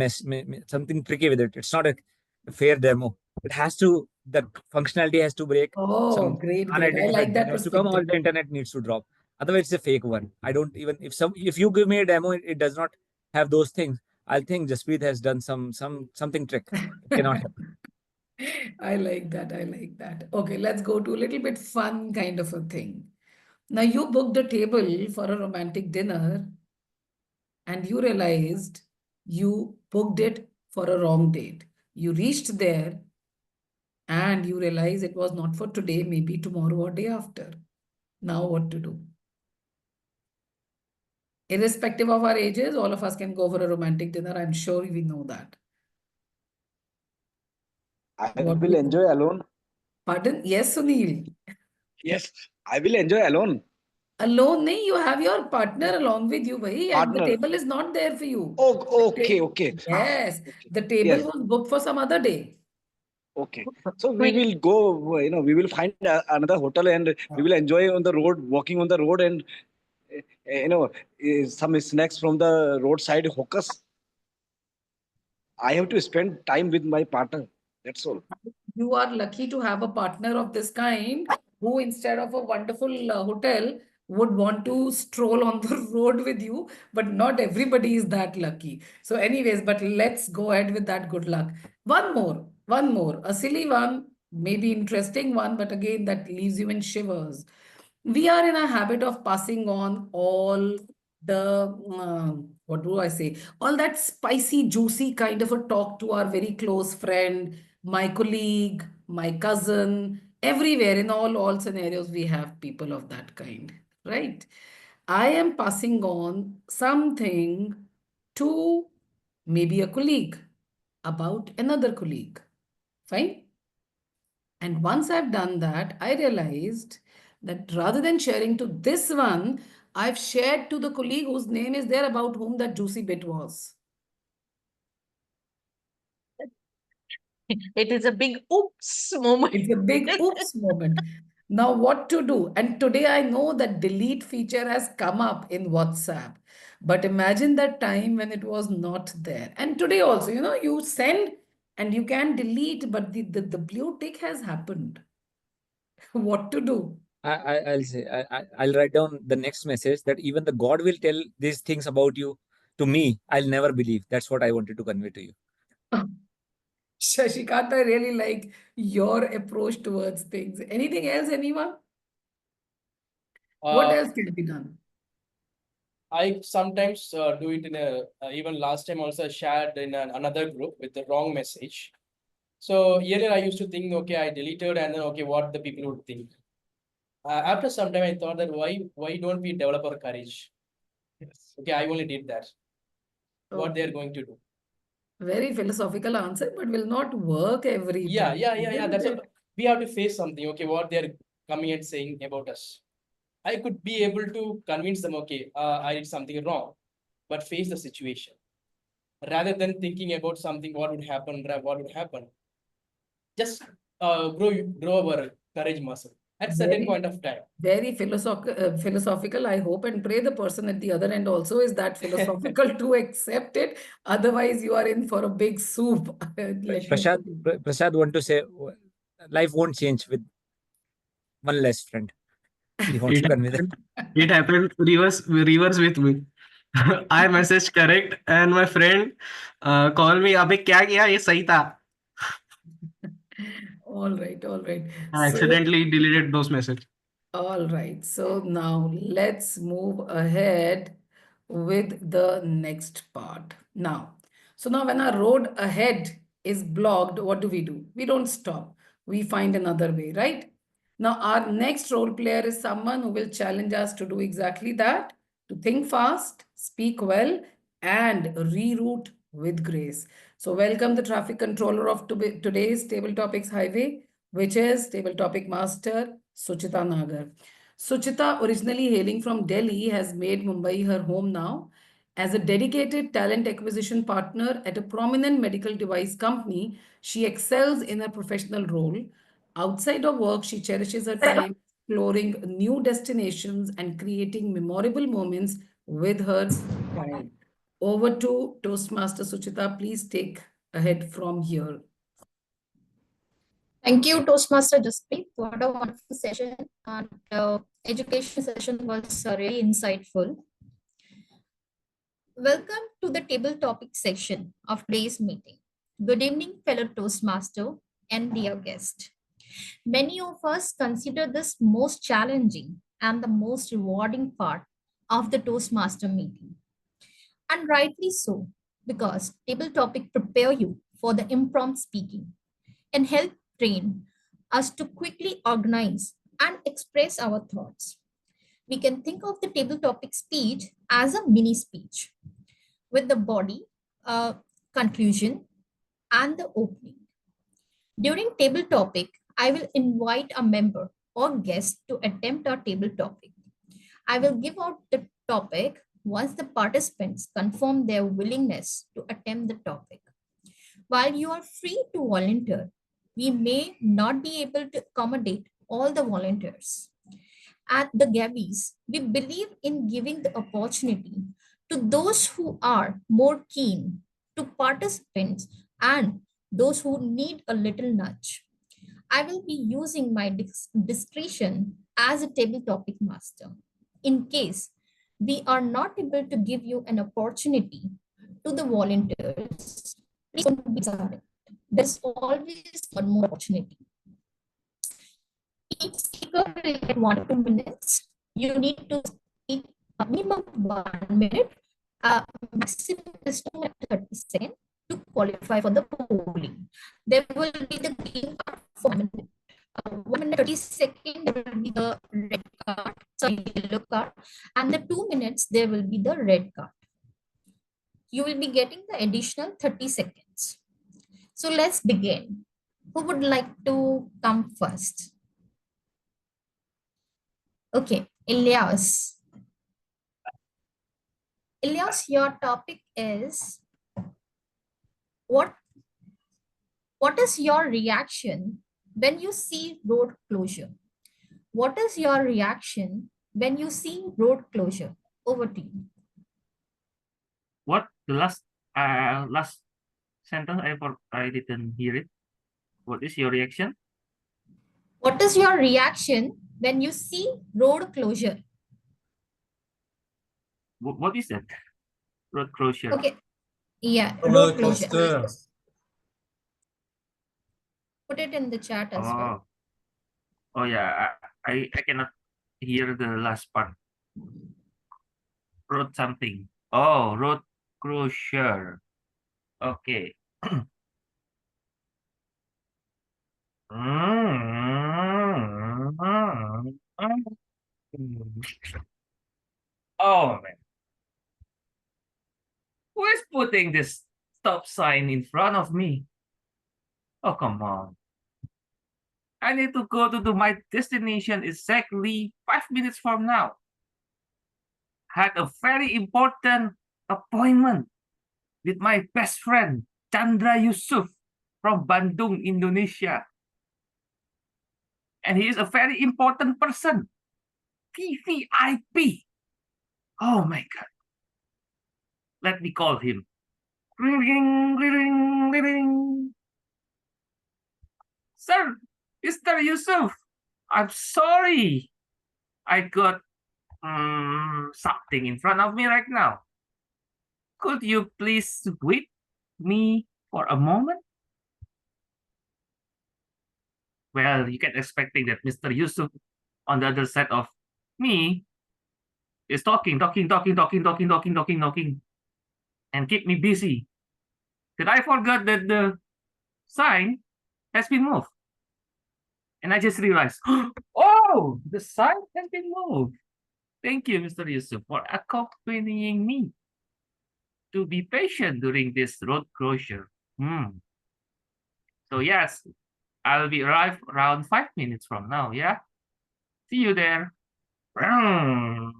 C: tricky with it. It's not a fair demo. It has to, the functionality has to break.
F: Oh,
C: Some
F: great. I
C: unidentified
F: like that
C: value has to come, or
F: perspective.
C: the internet needs to drop. Otherwise, it's a fake one. I don't even, if you give me a demo, it does not have those things, I'll think Jaspreet has done something trick. It cannot happen.
F: I like that. I like that. Okay, let's go to a little bit fun kind of a thing. Now, you booked a table for a romantic dinner and you realized you booked it for a wrong date. You reached there and you realize it was not for today, maybe tomorrow or day after. Now, what to do? Irrespective of our ages, all of us can go for a romantic dinner. I'm sure we know that.
A: I
F: What
A: will
F: do you-
A: enjoy alone.
F: Pardon? Yes, Sunil.
A: Yes, I will enjoy alone.
F: Alone, nahi, you have your partner along with you, bhai, and the
A: Partner.
F: table is not there for you.
A: Oh,
F: The ta-
A: okay.
F: Yes,
A: Okay.
F: the table
A: Yes.
F: was booked for some other day.
A: Okay. So we will go, we will find another hotel and we will enjoy on the road, walking on the road and, some snacks from the roadside hawkers. I have to spend time with my partner. That's all.
F: You are lucky to have a partner of this kind who, instead of a wonderful hotel, would want to stroll on the road with you. But not everybody is that lucky. So, anyways, but let's go ahead with that good luck. One more, a silly one, maybe interesting one, but again, that leaves you in shivers. We are in a habit of passing on all the, what do I say, all that spicy, juicy kind of a talk to our very close friend, my colleague, my cousin, everywhere in all scenarios, we have people of that kind, right? I am passing on something to maybe a colleague about another colleague. Fine. And once I've done that, I realized that rather than sharing to this one, I've shared to the colleague whose name is there about whom that juicy bit was.
J: It is a big oops moment.
F: It's a big oops moment. Now, what to do? And today I know that delete feature has come up in WhatsApp. But imagine that time when it was not there. And today also, you send and you can delete, but the blue tick has happened. What to do?
C: I'll say, I'll write down the next message that even the God will tell these things about you to me. I'll never believe. That's what I wanted to convey to you.
F: Shashikant, I really like your approach towards things. Anything else, anyone? What else can be done?
H: I sometimes do it in even last time also I shared in another group with the wrong message. So earlier I used to think, okay, I deleted and then, okay, what the people would think. After some time, I thought that why don't we develop our courage? Yes. Okay, I only did that. What they're going to do.
F: Very philosophical answer, but will not work every time.
H: Yeah. That's what we have to face something. Okay, what they're coming and saying about us. I could be able to convince them, okay, I did something wrong, but face the situation. Rather than thinking about something, what would happen, just grow our courage muscle at certain point of time.
F: Very philosophical. I hope and pray the person at the other end also is that philosophical to accept it. Otherwise, you are in for a big soup.
C: Prasad want to say, life won't change with one less friend. You want to convey that?
L: It happened reverse with me. I messaged correct and my friend called me, अबे क्या किया ये सही था.
F: All right, all right.
L: I
F: So,
L: accidentally deleted those messages.
F: all right. So now let's move ahead with the next part. Now when our road ahead is blocked, what do? We don't stop. We find another way, right? Now our next role player is someone who will challenge us to do exactly that, to think fast, speak well, and reroute with grace. So welcome the traffic controller of today's Table Topics Highway, which is Table Topic Master Suchita Nagar. Suchita, originally hailing from Delhi, has made Mumbai her home now. As a dedicated talent acquisition partner at a prominent medical device company, she excels in her professional role. Outside of work, she cherishes her time exploring new destinations and creating memorable moments with her child. Over to Toastmaster Suchita. Please take ahead from here.
I: Thank you, Toastmaster Jaspreet. What a wonderful session. And education session was really insightful. Welcome to the table topic section of today's meeting. Good evening, fellow Toastmaster and dear guest. Many of us consider this most challenging and the most rewarding part of the Toastmaster meeting. And rightly so, because table topic prepare you for the impromptu speaking and help train us to quickly organize and express our thoughts. We can think of the table topic speech as a mini speech with the body, conclusion, and the opening. During table topic, I will invite a member or guest to attempt our table topic. I will give out the topic once the participants confirm their willingness to attempt the topic. While you are free to volunteer, we may not be able to accommodate all the volunteers. At the Gabbys, we believe in giving the opportunity to those who are more keen, to participants, and those who need a little nudge. I will be using my discretion as a table topic master. In case we are not able to give you an opportunity to the volunteers, please don't be sorry. There's always one more opportunity. Each speaker will get 1 to 2 minutes. You need to speak a minimum 1 minute, maximum is 2 minutes 30 seconds to qualify for the polling. There will be the green card for 1 minute. 1 minute 30 seconds, there will be the red card, sorry, yellow card, and the 2 minutes, there will be the red card. You will be getting the additional 30 seconds. So let's begin. Who would like to come first? Okay, Ilyas. Ilyas, your topic is what is your reaction when you see road closure? What is your reaction when you see road closure? Over to you.
M: What the last sentence I didn't hear it. What is your reaction?
I: What is your reaction when you see road closure?
M: What is that? Road closure.
I: Okay. Yeah, road closure. Put it in the chat as well.
M: Oh yeah, I cannot hear the last part. Road something. Oh, road closure. Okay. Oh man. Who is putting this stop sign in front of me? Oh, come on. I need to go to my destination exactly 5 minutes from now. Had a very important appointment with my best friend, Chandra Yusuf from Bandung, Indonesia. And he is a very important person. VVIP. Oh my God. Let me call him. Ring, ring, ring, ring, ring. Sir, Mr. Yusuf, I'm sorry. I got something in front of me right now. Could you please wait me for a moment? Well, you can expecting that Mr. Yusuf on the other side of me is talking, and keep me busy. Did I forgot that the sign has been moved? And I just realized, oh, the sign has been moved. Thank you, Mr. Yusuf, for accompanying me to be patient during this road closure. So yes, I'll be arrived around 5 minutes from now, yeah? See you there. And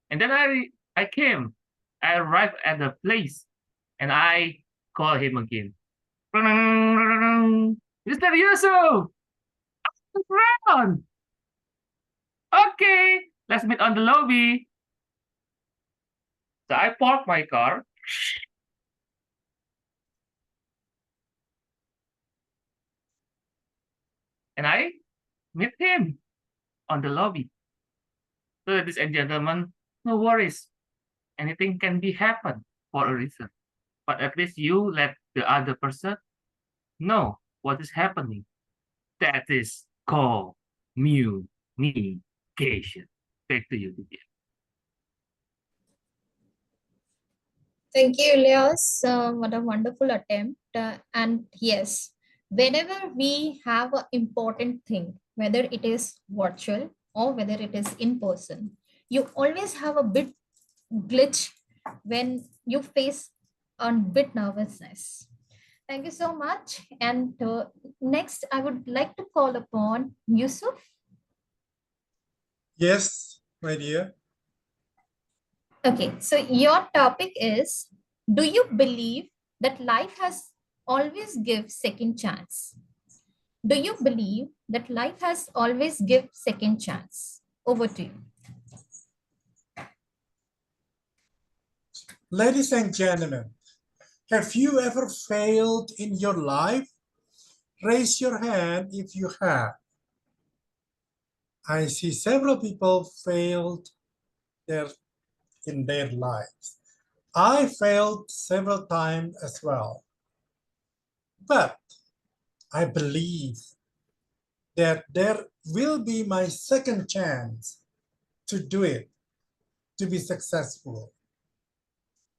M: then I came. I arrived at the place and I call him again. Mr. Yusuf! Around! Okay, let's meet on the lobby. So I parked my car. And I meet him on the lobby. So ladies and gentlemen, no worries. Anything can be happen for a reason. But at least you let the other person know what is happening. That is called communication. Back to you, Divya.
I: Thank you, Elias. What a wonderful attempt. And yes, whenever we have an important thing, whether it is virtual or whether it is in person, you always have a bit glitch when you face a bit nervousness. Thank you so much. And next, I would like to call upon Yusuf.
N: Yes, my dear.
I: Okay, so your topic is, do you believe that life has always give second chance? Do you believe that life has always give second chance? Over to you.
N: Ladies and gentlemen, have you ever failed in your life? Raise your hand if you have. I see several people failed in their lives. I failed several times as well. But I believe that there will be my second chance to do it, to be successful.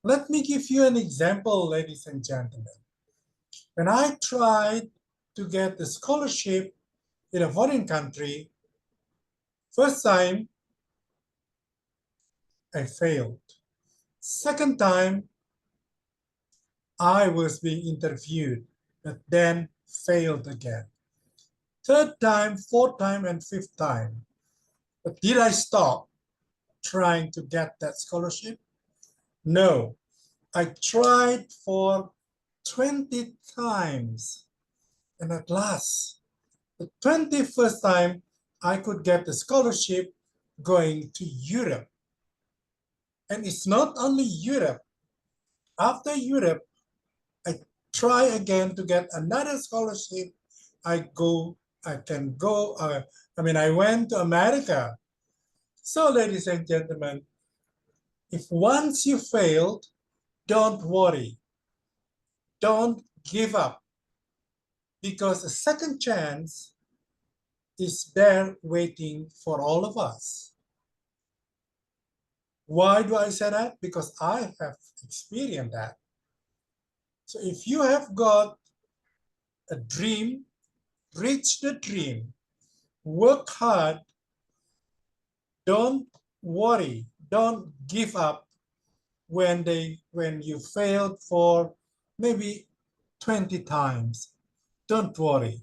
N: Let me give you an example, ladies and gentlemen. When I tried to get the scholarship in a foreign country, first time, I failed. Second time, I was being interviewed, but then failed again. Third time, fourth time, and fifth time. But did I stop trying to get that scholarship? No. I tried for 20 times. And at last, the 21st time, I could get the scholarship going to Europe. And it's not only Europe. After Europe, I try again to get another scholarship. I went to America. So, ladies and gentlemen, if once you failed, don't worry. Don't give up. Because a second chance is there waiting for all of us. Why do I say that? Because I have experienced that. So if you have got a dream, reach the dream, work hard, don't worry, don't give up when you failed for maybe 20 times. Don't worry.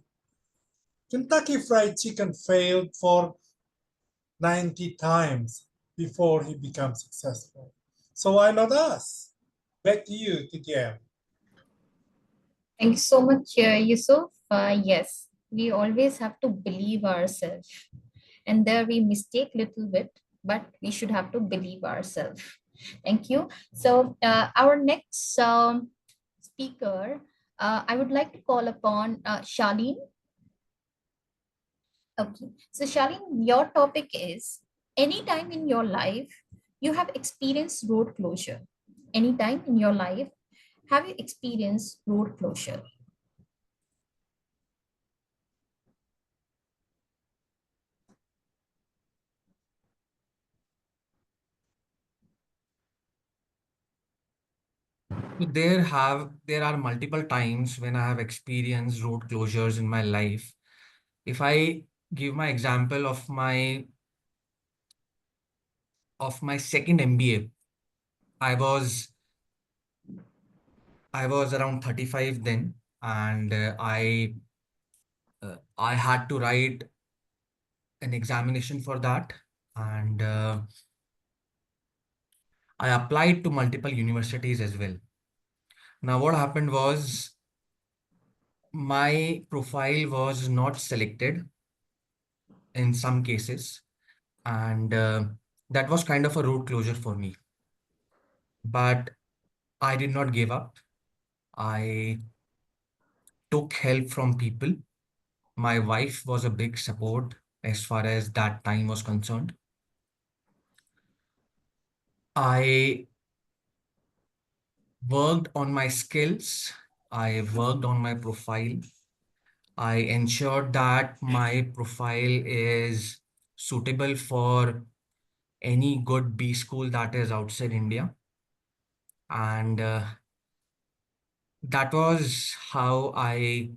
N: Kentucky Fried Chicken failed for 90 times before he becomes successful. So why not us? Back to you, TTM.
I: Thank you so much, Yusuf. Yes, we always have to believe ourselves. And there we mistake little bit, but we should have to believe ourselves. Thank you. So our next speaker I would like to call upon Charlene. Okay, so Charlene, your topic is anytime in your life you have experienced road closure. Anytime in your life have you experienced road closure?
B: There are multiple times when I have experienced road closures in my life. If I give my example of my second MBA, I was around 35 then, and I had to write an examination for that, and I applied to multiple universities as well. Now, what happened was my profile was not selected in some cases, and that was kind of a road closure for me. But I did not give up. I took help from people. My wife was a big support as far as that time was concerned. I worked on my skills. I worked on my profile. I ensured that my profile is suitable for any good B school that is outside India. And that was how I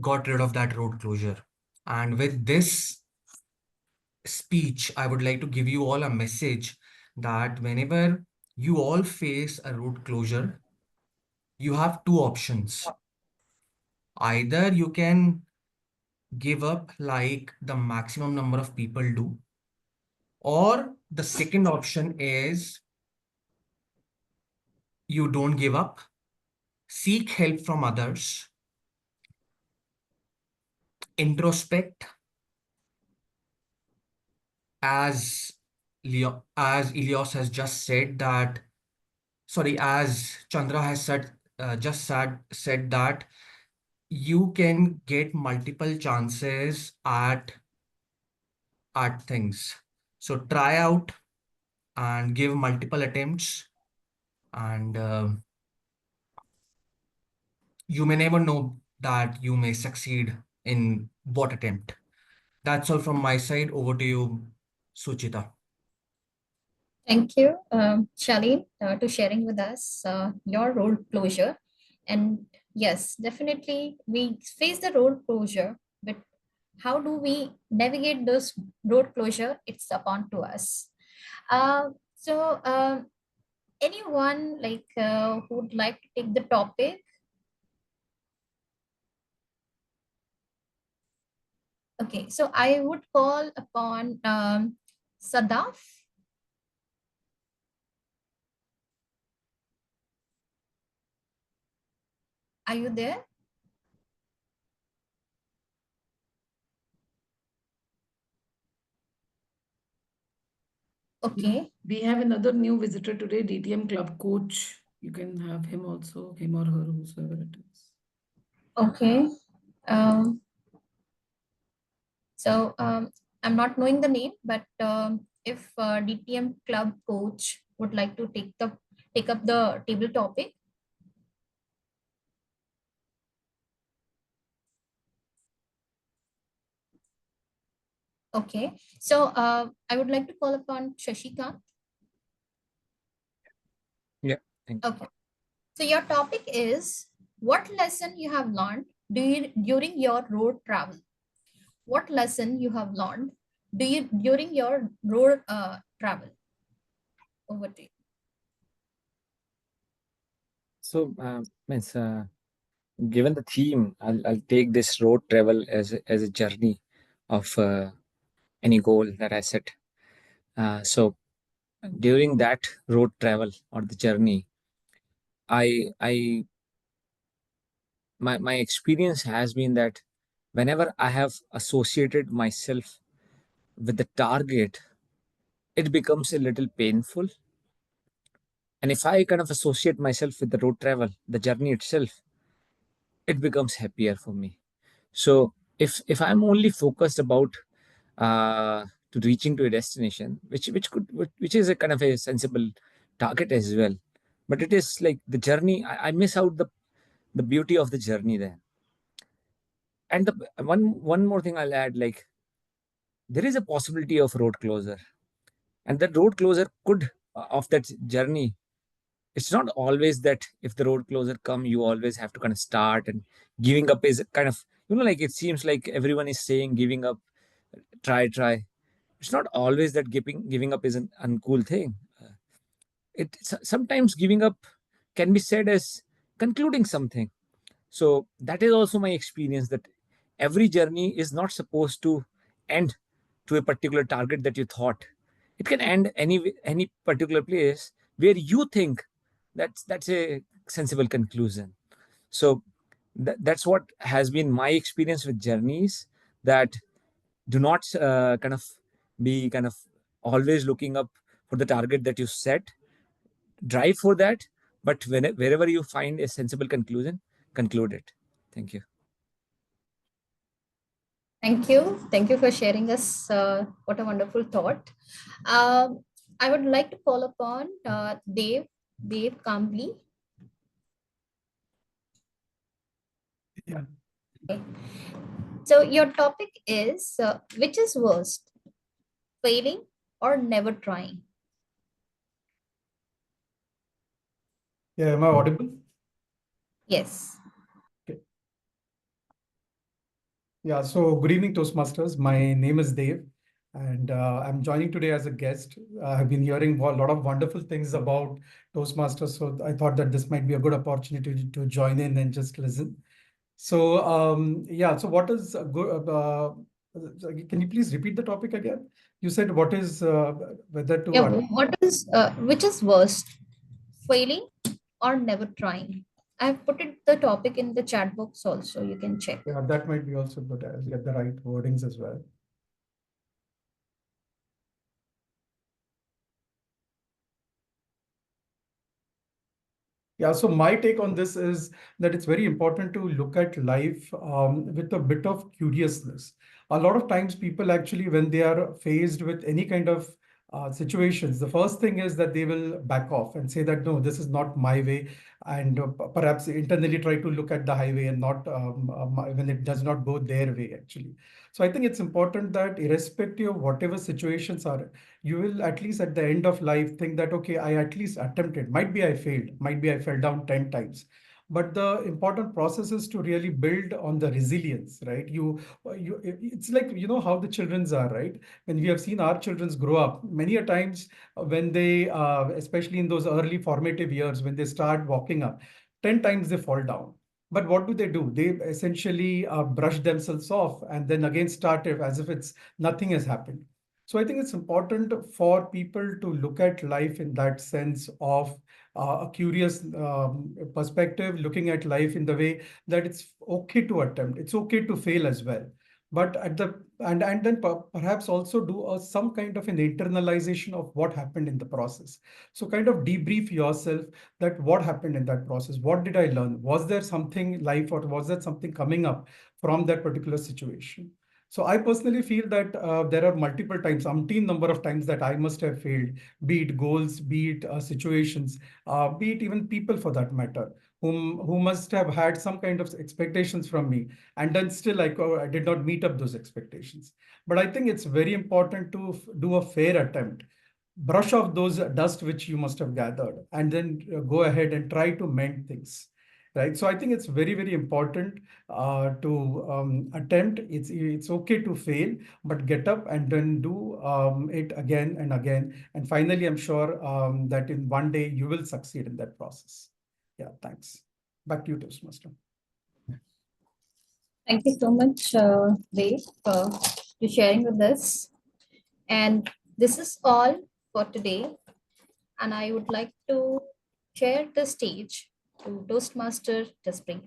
B: got rid of that road closure. And with this speech, I would like to give you all a message that whenever you all face a road closure, you have two options. Either you can give up like the maximum number of people do, or the second option is you don't give up, seek help from others, introspect, as Elios has just said that, sorry, as Chandra has said that you can get multiple chances at things. So try out and give multiple attempts, and you may never know that you may succeed in what attempt. That's all from my side. Over to you, Suchita.
I: Thank you, Charlene, to sharing with us your road closure. And yes, definitely we face the road closure, but how do we navigate this road closure? It's upon to us. So anyone like who would like to take the topic? Okay, so I would call upon Sadaf. Are you there? Okay.
F: We have another new visitor today, DTM club coach. You can have him also, him or her, whosoever it is.
I: Okay. So I'm not knowing the name, but if DTM club coach would like to take up the table topic. Okay. So I would like to call upon Shashikant.
C: Yeah, thank you.
I: Okay. So your topic is what lesson you have learned during your road travel? What lesson you have learned during your road travel? Over to you.
C: So, given the theme, I'll take this road travel as a journey of any goal that I set. So, during that road travel or the journey, I my experience has been that whenever I have associated myself with the target, it becomes a little painful. And if I kind of associate myself with the road travel, the journey itself, it becomes happier for me. So if I'm only focused about to reaching to a destination, which is a kind of a sensible target as well, but it is like the journey. I miss out the beauty of the journey there. And the one more thing I'll add, like there is a possibility of road closure, and that road closure could of that journey. It's not always that if the road closure come, you always have to kind of start, and giving up is kind of, like it seems like everyone is saying giving up, try. It's not always that giving up is an uncool thing. Sometimes giving up can be said as concluding something. So that is also my experience, that every journey is not supposed to end to a particular target that you thought. It can end any particular place where you think that's a sensible conclusion. So that's what has been my experience with journeys, that do not be kind of always looking up for the target that you set. Drive for that, but wherever you find a sensible conclusion, conclude it. Thank you.
I: Thank you. Thank you for sharing us. What a wonderful thought. I would like to call upon Dev Kambli.
K: Yeah.
I: Okay. So your topic is which is worst, failing or never trying?
K: Yeah, am I audible?
I: Yes.
K: Okay. Yeah, so good evening, Toastmasters. My name is Dev, and I'm joining today as a guest. I've been hearing a lot of wonderful things about Toastmasters, so I thought that this might be a good opportunity to join in and just listen. So, yeah, so what is good? Can you please repeat the topic again? You said what is whether to.
I: Yeah. What is which is worst, failing or never trying? I've put the topic in the chat box also. You can check.
K: Yeah, that might be also good. I'll get the right wordings as well. Yeah, so my take on this is that it's very important to look at life with a bit of curiousness. A lot of times people actually, when they are faced with any kind of situations, the first thing is that they will back off and say that, no, this is not my way. And perhaps internally try to look at the highway and not when it does not go their way, actually. So I think it's important that irrespective of whatever situations are, you will at least at the end of life think that, okay, I at least attempted. Might be I failed, might be I fell down 10 times. But the important process is to really build on the resilience, right? It's like, how the children's are, right? When we have seen our children's grow up, many a times when they, especially in those early formative years, when they start walking up, 10 times they fall down. But what do? They essentially brush themselves off and then again start as if it's nothing has happened. So I think it's important for people to look at life in that sense of a curious perspective, looking at life in the way that it's okay to attempt, it's okay to fail as well. But and then perhaps also do some kind of an internalization of what happened in the process. So kind of debrief yourself that what happened in that process. What did I learn? Was there something life, or was there something coming up from that particular situation? So I personally feel that there are multiple times, umpteen number of times that I must have failed, be it goals, be it situations, be it even people for that matter, who must have had some kind of expectations from me, and then still I did not meet up those expectations. But I think it's very important to do a fair attempt, brush off those dust which you must have gathered, and then go ahead and try to mend things. Right. So I think it's very, very important to attempt. It's okay to fail, but get up and then do it again and again. And finally, I'm sure that in one day you will succeed in that process. Yeah, thanks. Back to you, Toastmaster.
I: Thank you so much, Dave, for sharing with us. And this is all for today. And I would like to share the stage to Toastmaster Jaspreet.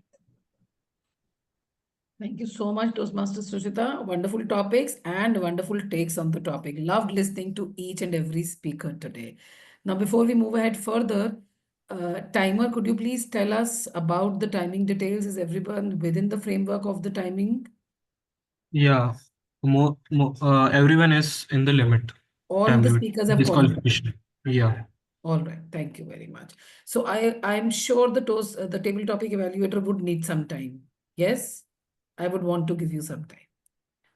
F: Thank you so much, Toastmaster Suchita. Wonderful topics and wonderful takes on the topic. Loved listening to each and every speaker today. Now, before we move ahead further, timer, could you please tell us about the timing details? Is everyone within the framework of the timing?
L: Yeah, everyone is in the limit,
F: All
L: time
F: the
L: limit,
F: speakers have qualified.
L: disqualification. Yeah.
F: All right, thank you very much. So I'm sure the table topic evaluator would need some time. Yes, I would want to give you some time.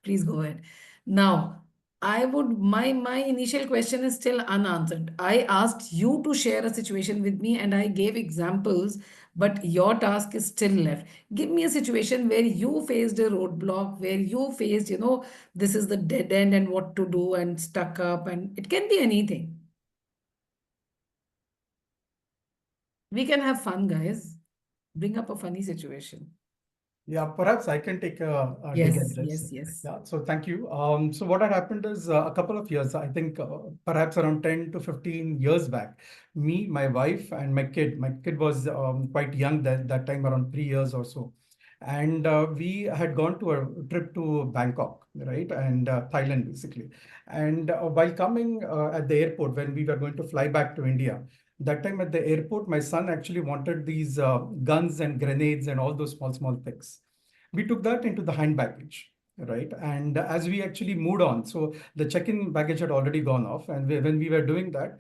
F: Please go ahead. Now, my initial question is still unanswered. I asked you to share a situation with me and I gave examples, but your task is still left. Give me a situation where you faced a roadblock, where you faced, this is the dead end and what to do and stuck up, and it can be anything. We can have fun, guys. Bring up a funny situation.
K: Yeah, perhaps I can take a dig at this.
F: Yes.
K: Yeah, so thank you. So what had happened is a couple of years, I think perhaps around 10 to 15 years back, me, my wife, and my kid was quite young that time, around 3 years or so. And we had gone to a trip to Bangkok, right? And Thailand, basically. And while coming at the airport, when we were going to fly back to India, that time at the airport, my son actually wanted these guns and grenades and all those small things. We took that into the hand baggage, right? And as we actually moved on, so the check-in baggage had already gone off, and when we were doing that,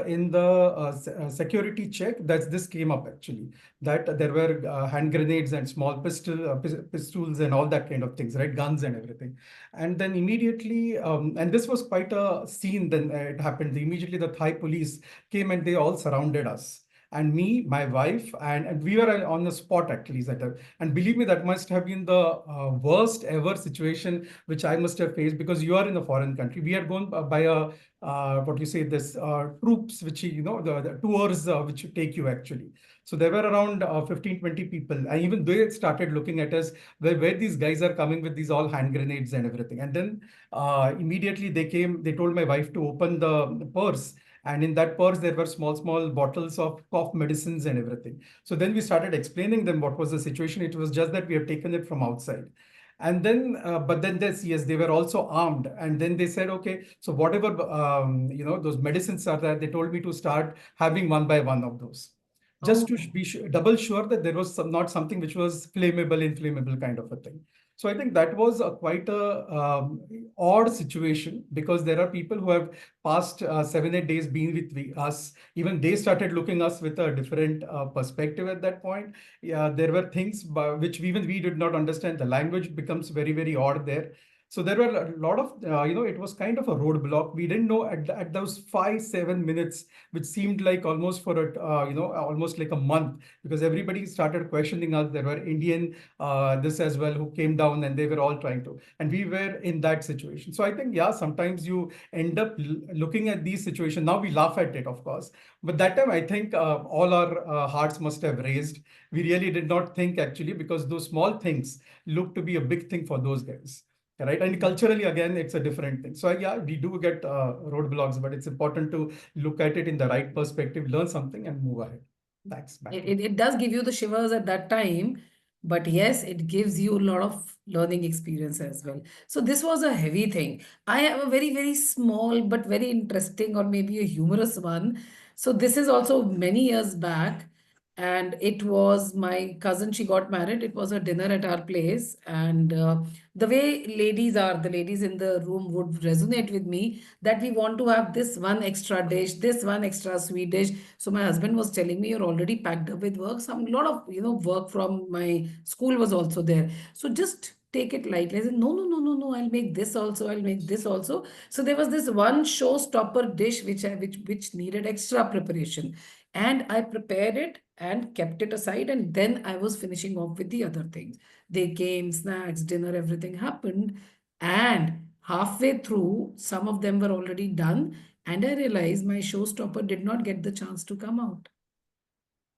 K: in the security check, this came up actually, that there were hand grenades and small pistols and all that kind of things, right? Guns and everything. And then immediately, and this was quite a scene. Then it happened. Immediately, the Thai police came and they all surrounded us. And me, my wife, and we were on the spot actually. And believe me, that must have been the worst ever situation which I must have faced, because you are in a foreign country. We had gone by a what you say, this troops, which the tours which take you actually. So there were around 15, 20 people, and even they started looking at us where these guys are coming with these all hand grenades and everything. And then immediately they told my wife to open the purse. And in that purse, there were small bottles of cough medicines and everything. So then we started explaining them what was the situation. It was just that we have taken it from outside. And then, but then yes, they were also armed. And then they said, okay, so whatever, those medicines are there, they told me to start having one by one of those. Just to be double sure that there was not something which was inflammable kind of a thing. So I think that was quite a odd situation, because there are people who have past 7-8 days being with us. Even they started looking us with a different perspective at that point. Yeah, there were things which even we did not understand. The language becomes very, very odd there. So there were a lot of, it was kind of a roadblock. We didn't know at those 5-7 minutes, which seemed like almost for almost like a month, because everybody started questioning us. There were Indian this as well who came down, and they were all trying to, and we were in that situation. So I think, yeah, sometimes you end up looking at these situations. Now we laugh at it, of course, but that time I think all our hearts must have raised. We really did not think actually, because those small things look to be a big thing for those guys. Right. And culturally, again, it's a different thing. So yeah, we do get roadblocks, but it's important to look at it in the right perspective, learn something and move ahead. Thanks.
F: It does give you the shivers at that time, but yes, it gives you a lot of learning experience as well. So this was a heavy thing. I have a very, very small, but very interesting, or maybe a humorous one. So this is also many years back. And it was my cousin, she got married. It was a dinner at our place. And the way the ladies in the room would resonate with me, that we want to have this one extra dish, this one extra sweet dish. So my husband was telling me, you're already packed up with work. Some lot of, work from my school was also there. So just take it lightly. I said, no, I'll make this also. I'll make this also. So there was this one showstopper dish which needed extra preparation. And I prepared it and kept it aside. And then I was finishing off with the other things. They came, snacks, dinner, everything happened. And halfway through, some of them were already done. And I realized my showstopper did not get the chance to come out.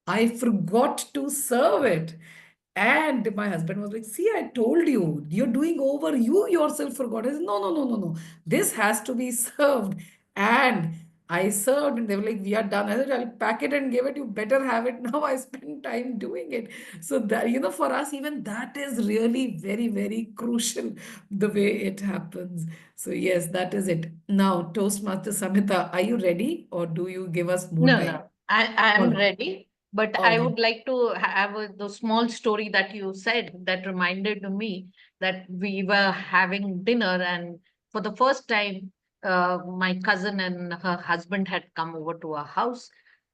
F: I forgot to serve it. And my husband was like, see, I told you, you're doing over. You yourself forgot. I said, no. This has to be served. And I served and they were like, we are done. I said, I'll pack it and give it. You better have it now. I spent time doing it. So that, for us, even that is really very, very crucial the way it happens. So yes, that is it. Now, Toastmaster Samita, are you ready or do you give us more
J: No,
F: time?
J: no, I
F: All
J: am
F: right.
J: ready, but
F: All
J: I
F: right.
J: would like to have the small story that you said that reminded me that we were having dinner, and for the first time, my cousin and her husband had come over to our house.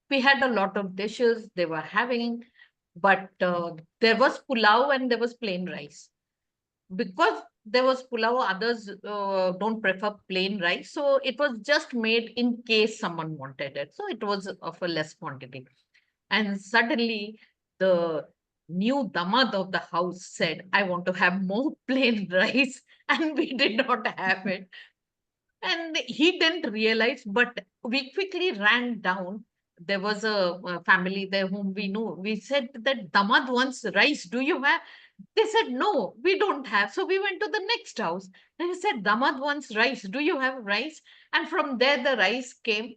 J: We had a lot of dishes they were having, but there was pulao and there was plain rice. Because there was pulao, others don't prefer plain rice. So it was just made in case someone wanted it. So it was of a less quantity. And suddenly the new damad of the house said, I want to have more plain rice. And we did not have it. And he didn't realize, but we quickly ran down. There was a family there whom we knew. We said that damad wants rice. Do you have? They said, no, we don't have. So we went to the next house. And we said, damad wants rice. Do you have rice? And from there, the rice came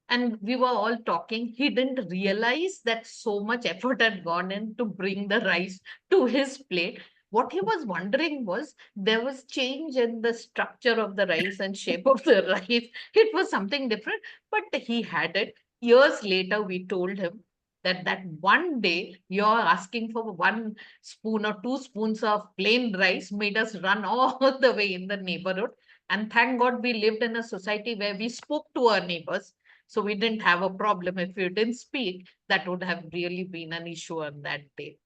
J: and we were all talking. He didn't realize that so much effort had gone in to bring the rice to his plate. What he was wondering was there was change in the structure of the rice and shape of the rice. It was something different, but he had it. Years later, we told him that one day you're asking for 1 spoon or 2 spoons of plain rice made us run all the way in the neighborhood. And thank God we lived in a society where we spoke to our neighbors, so we didn't have a problem. If we didn't speak, that would have really been an issue on that day.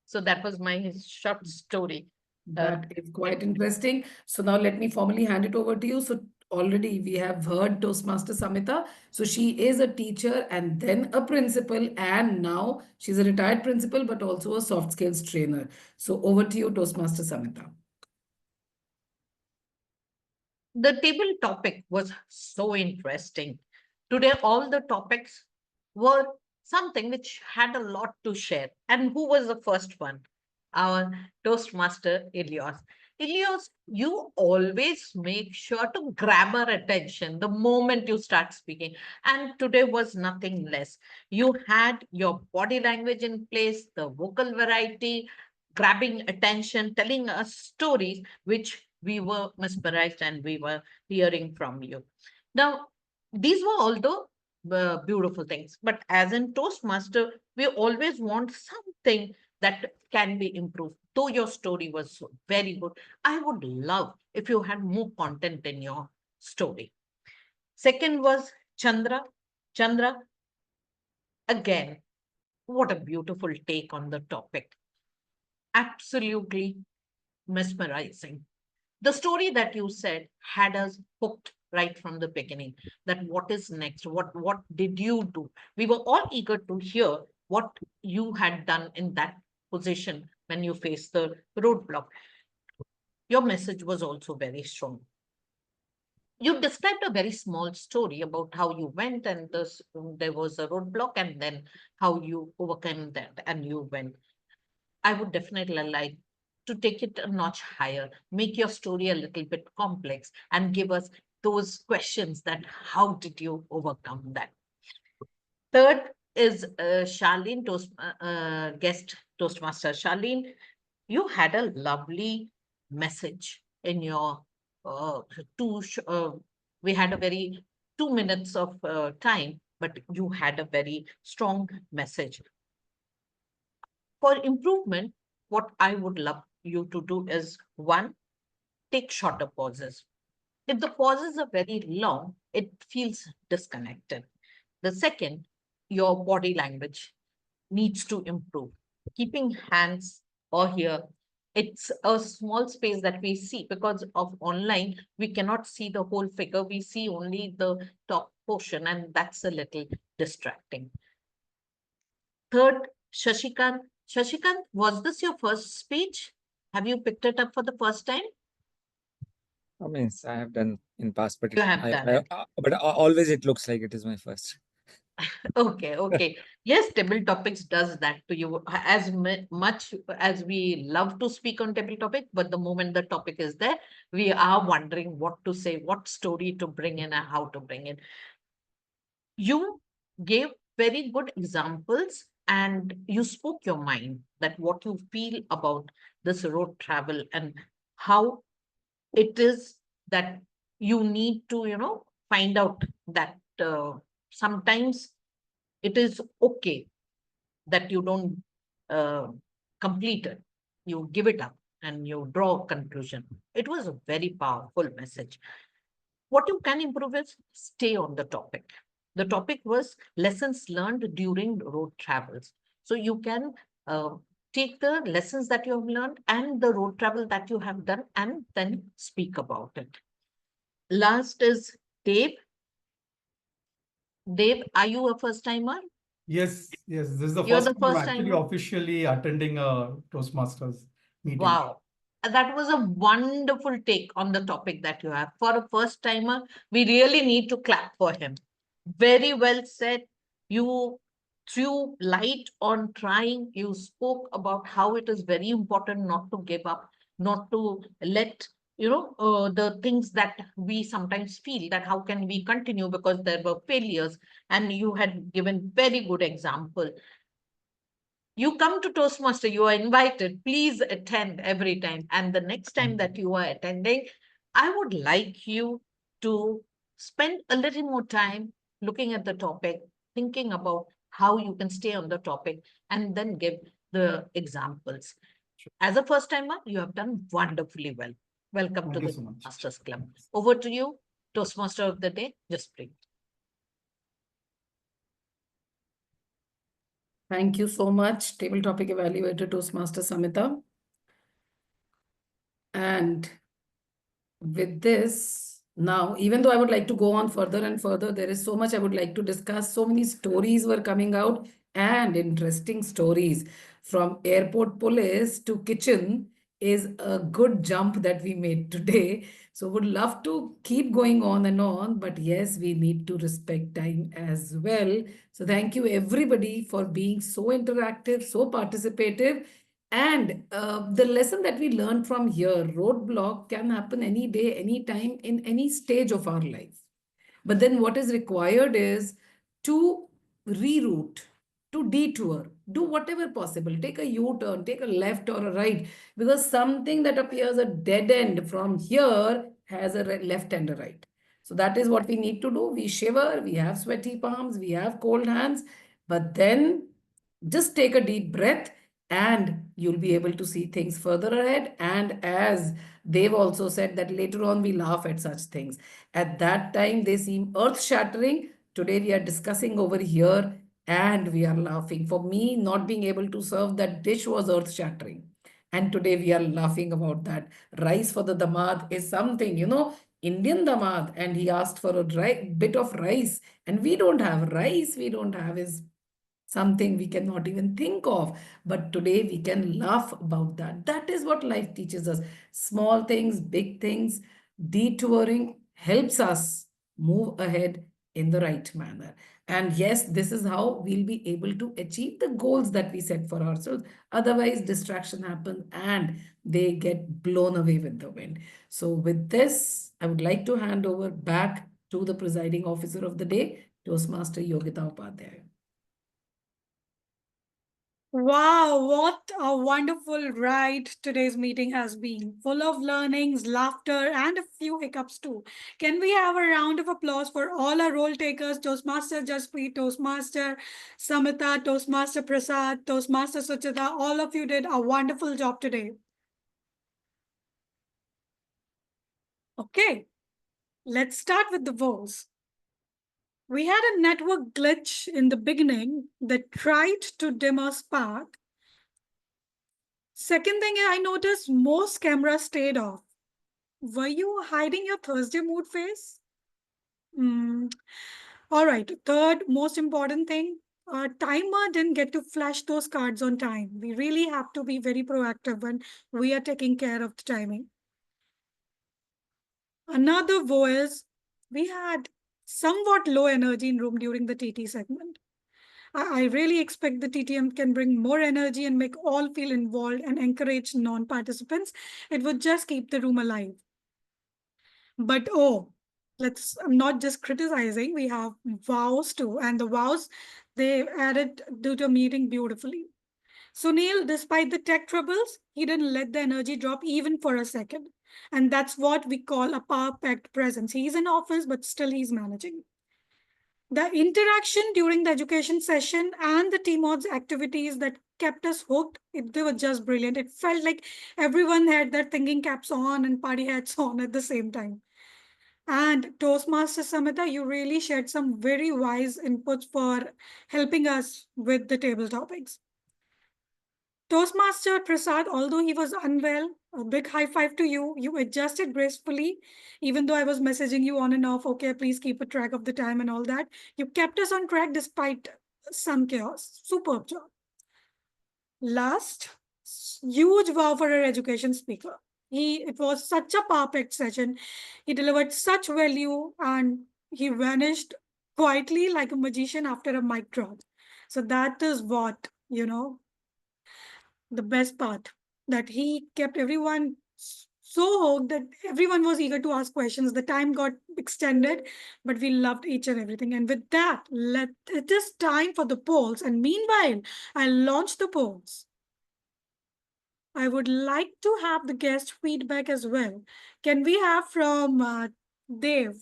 J: So that was my short story.
F: That is quite interesting. So now let me formally hand it over to you. So already we have heard Toastmaster Samita. So she is a teacher and then a principal, and now she's a retired principal, but also a soft skills trainer. So over to you, Toastmaster Samita.
J: The table topic was so interesting. Today, all the topics were something which had a lot to share. And who was the first one? Our Toastmaster, Ilias. Ilias, you always make sure to grab our attention the moment you start speaking. And today was nothing less. You had your body language in place, the vocal variety, grabbing attention, telling us stories which we were mesmerized and we were hearing from you. Now, these were all the beautiful things, but as in Toastmaster, we always want something that can be improved. Though your story was very good, I would love if you had more content in your story. Second was Chandra. Chandra, again, what a beautiful take on the topic. Absolutely mesmerizing. The story that you said had us hooked right from the beginning. That what is next? What did you do? We were all eager to hear what you had done in that position when you faced the roadblock. Your message was also very strong. You described a very small story about how you went and there was a roadblock and then how you overcame that and you went. I would definitely like to take it a notch higher, make your story a little bit complex, and give us those questions that how did you overcome that? Third is Charlene, guest Toastmaster Charlene. You had a lovely message in your two. We had a very 2 minutes of time, but you had a very strong message. For improvement, what I would love you to do is one, take shorter pauses. If the pauses are very long, it feels disconnected. The second, your body language needs to improve. Keeping hands or here, it's a small space that we see because of online, we cannot see the whole figure. We see only the top portion, and that's a little distracting. Third, Shashikant. Shashikant, was this your first speech? Have you picked it up for the first time?
C: I mean, I have done in past, but
J: You have done it.
C: always it looks like it is my first.
J: Okay, okay. Yes, table topics does that to you as much as we love to speak on table topic, but the moment the topic is there, we are wondering what to say, what story to bring in and how to bring in. You gave very good examples and you spoke your mind that what you feel about this road travel and how it is that you need to, find out that sometimes it is okay that you don't uh, complete it. You give it up and you draw a conclusion. It was a very powerful message. What you can improve is stay on the topic. The topic was lessons learned during road travels. So you can take the lessons that you have learned and the road travel that you have done and then speak about it. Last is Dave. Dave, are you a first timer?
K: Yes, yes. This is the
J: You're
K: first
J: the
K: time I'm
J: first
K: actually
J: timer?
K: officially attending a Toastmasters meeting.
J: Wow. That was a wonderful take on the topic that you have. For a first timer, we really need to clap for him. Very well said. You threw light on trying. You spoke about how it is very important not to give up, not to let, the things that we sometimes feel that how can we continue because there were failures. And you had given very good example. You come to Toastmaster, you are invited. Please attend every time. And the next time that you are attending, I would like you to spend a little more time looking at the topic, thinking about how you can stay on the topic, and then give the examples. As a first timer, you have done wonderfully well. Welcome to
K: Thank you
J: the
K: so much.
J: Masters Club. Over to you, Toastmaster of the Day, Jaspreet.
F: Thank you so much, Table Topic Evaluator Toastmaster Samita. And with this, now, even though I would like to go on further and further, there is so much I would like to discuss. So many stories were coming out and interesting stories. From airport police to kitchen is a good jump that we made today. So would love to keep going on and on, but yes, we need to respect time as well. So thank you everybody for being so interactive, so participative. And the lesson that we learned from here, roadblock can happen any day, any time, in any stage of our life. But then what is required is to reroute, to detour, do whatever possible. Take a U-turn, take a left or a right, because something that appears a dead end from here has a left and a right. So that is what we need to do. We shiver, we have sweaty palms, we have cold hands, but then just take a deep breath and you'll be able to see things further ahead. And as they've also said that later on we laugh at such things. At that time, they seem earth-shattering. Today, we are discussing over here and we are laughing. For me, not being able to serve that dish was earth-shattering. And today, we are laughing about that. Rice for the damad is something, Indian damad. And he asked for a bit of rice. And we don't have rice. We don't have his something we cannot even think of. But today we can laugh about that. That is what life teaches us. Small things, big things, detouring helps us move ahead in the right manner. And yes, this is how we'll be able to achieve the goals that we set for ourselves. Otherwise, distraction happens and they get blown away with the wind. So with this, I would like to hand over back to the presiding officer of the day, Toastmaster Yogita Upadhyay.
D: Wow, what a wonderful ride today's meeting has been. Full of learnings, laughter, and a few hiccups too. Can we have a round of applause for all our role takers, Toastmaster Jaspreet, Toastmaster Samita, Toastmaster Prasad, Toastmaster Suchita. All of you did a wonderful job today. Okay, let's start with the votes. We had a network glitch in the beginning that tried to dim our spark. Second thing I noticed, most cameras stayed off. Were you hiding your Thursday mood face? All right, third most important thing, timer didn't get to flash those cards on time. We really have to be very proactive when we are taking care of the timing. Another woe is we had somewhat low energy in room during the TT segment. I really expect the TTM can bring more energy and make all feel involved and encourage non-participants. It would just keep the room alive. But oh, I'm not just criticizing, we have vows too. And the vows, they added to the meeting beautifully. Sunil, despite the tech troubles, he didn't let the energy drop even for a second. And that's what we call a power-packed presence. He's in office, but still he's managing. The interaction during the education session and the TMOD's activities that kept us hooked, they were just brilliant. It felt like everyone had their thinking caps on and party hats on at the same time. And Toastmasters Samita, you really shared some very wise inputs for helping us with the table topics. Toastmaster Prasad, although he was unwell, a big high five to you. You adjusted gracefully, even though I was messaging you on and off, okay, please keep a track of the time and all that. You kept us on track despite some chaos. Superb job. Last, huge wow for our education speaker. It was such a perfect session. He delivered such value and he vanished quietly like a magician after a mic drop. So that is what, the best part, that he kept everyone so hooked that everyone was eager to ask questions. The time got extended, but we loved each and everything. And with that, it is time for the polls. And meanwhile, I launched the polls. I would like to have the guest feedback as well. Can we have from Dev?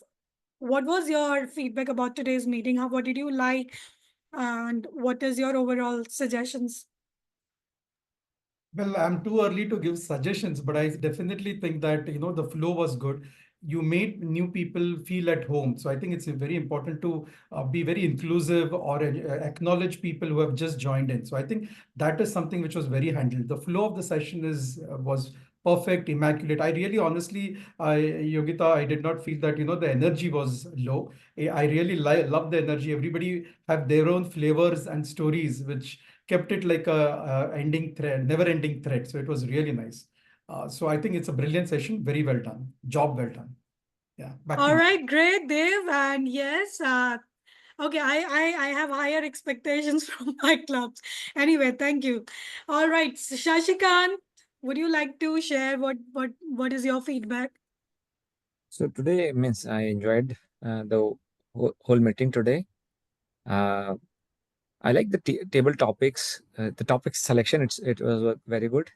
D: What was your feedback about today's meeting? What did you like? And what is your overall suggestions?
K: Well, I'm too early to give suggestions, but I definitely think that, the flow was good. You made new people feel at home. So I think it's very important to be very inclusive or acknowledge people who have just joined in. So I think that is something which was very handled. The flow of the session was perfect, immaculate. I really, honestly, Yogita, I did not feel that, the energy was low. I really love the energy. Everybody have their own flavors and stories, which kept it like a ending thread, never ending thread. So it was really nice. So I think it's a brilliant session. Very well done. Job well done. Yeah. Back to
D: All
K: you.
D: right, great, Dev. And yes, okay, I have higher expectations from my clubs. Anyway, thank you. All right, Shashikant, would you like to share what is your feedback?
C: So today means I enjoyed the whole meeting today. I like the table topics, the topic selection. It was very good,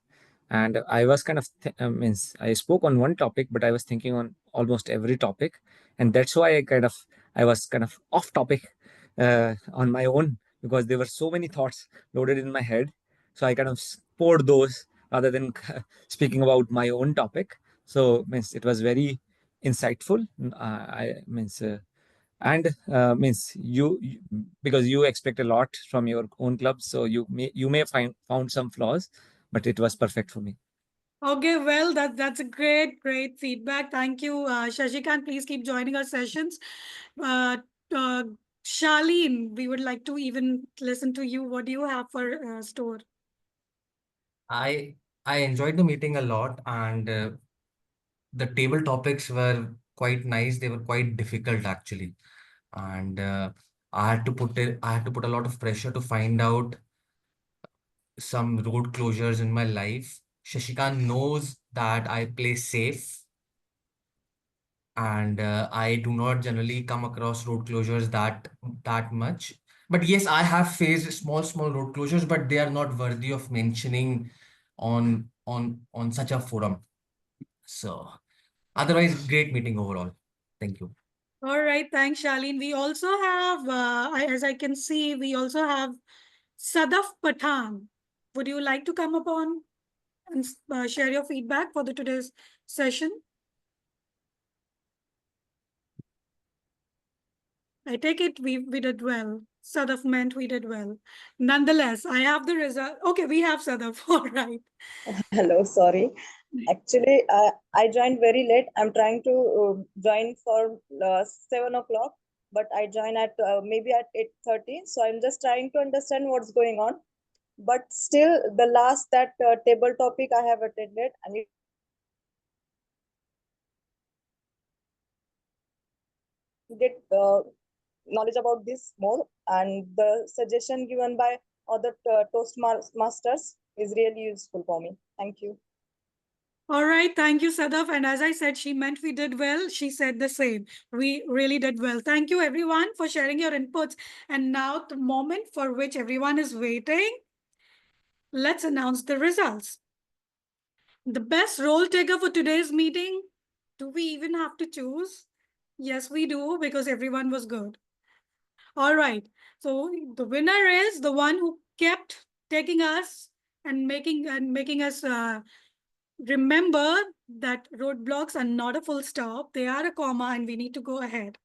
C: and I was kind of means I spoke on one topic, but I was thinking on almost every topic, and that's why I was kind of off topic on my own because there were so many thoughts loaded in my head. So I kind of poured those rather than speaking about my own topic. So means it was very insightful. I means. And means because you expect a lot from your own club, so you may found some flaws, but it was perfect for me.
D: Okay, well, that's a great feedback. Thank you, Shashikant. Please keep joining our sessions. Uh, uh, Charlene, we would like to even listen to you. What do you have for store?
B: I I enjoyed the meeting a lot, and the table topics were quite nice. They were quite difficult actually, and I had to put a lot of pressure to find out some road closures in my life. Shashikant knows that I play safe, and I do not generally come across road closures that much. But yes, I have faced small road closures, but they are not worthy of mentioning on such a forum. So otherwise, great meeting overall. Thank you.
D: All right, thanks, Charlene. We also have, as I can see, we also have Sadaf Pathan. Would you like to come upon and share your feedback for the today's session? I take it we did well. Sadaf meant we did well. Nonetheless, I have the result. Okay, we have Sadaf. All right.
O: Hello, sorry. Actually, I joined very late. I'm trying to join for 7 o'clock, but I join at maybe at 8:30. So I'm just trying to understand what's going on. But still, the last that table topic I have attended, and it get knowledge about this more, and the suggestion given by other Toastmasters is really useful for me. Thank you.
D: All right, thank you, Sadaf. And as I said, she meant we did well. She said the same. We really did well. Thank you, everyone, for sharing your inputs. And now the moment for which everyone is waiting. Let's announce the results. The best role taker for today's meeting. Do we even have to choose? Yes, we do, because everyone was good. All right. So the winner is the one who kept taking us and making us remember that roadblocks are not a full stop. They are a comma and we need to go ahead.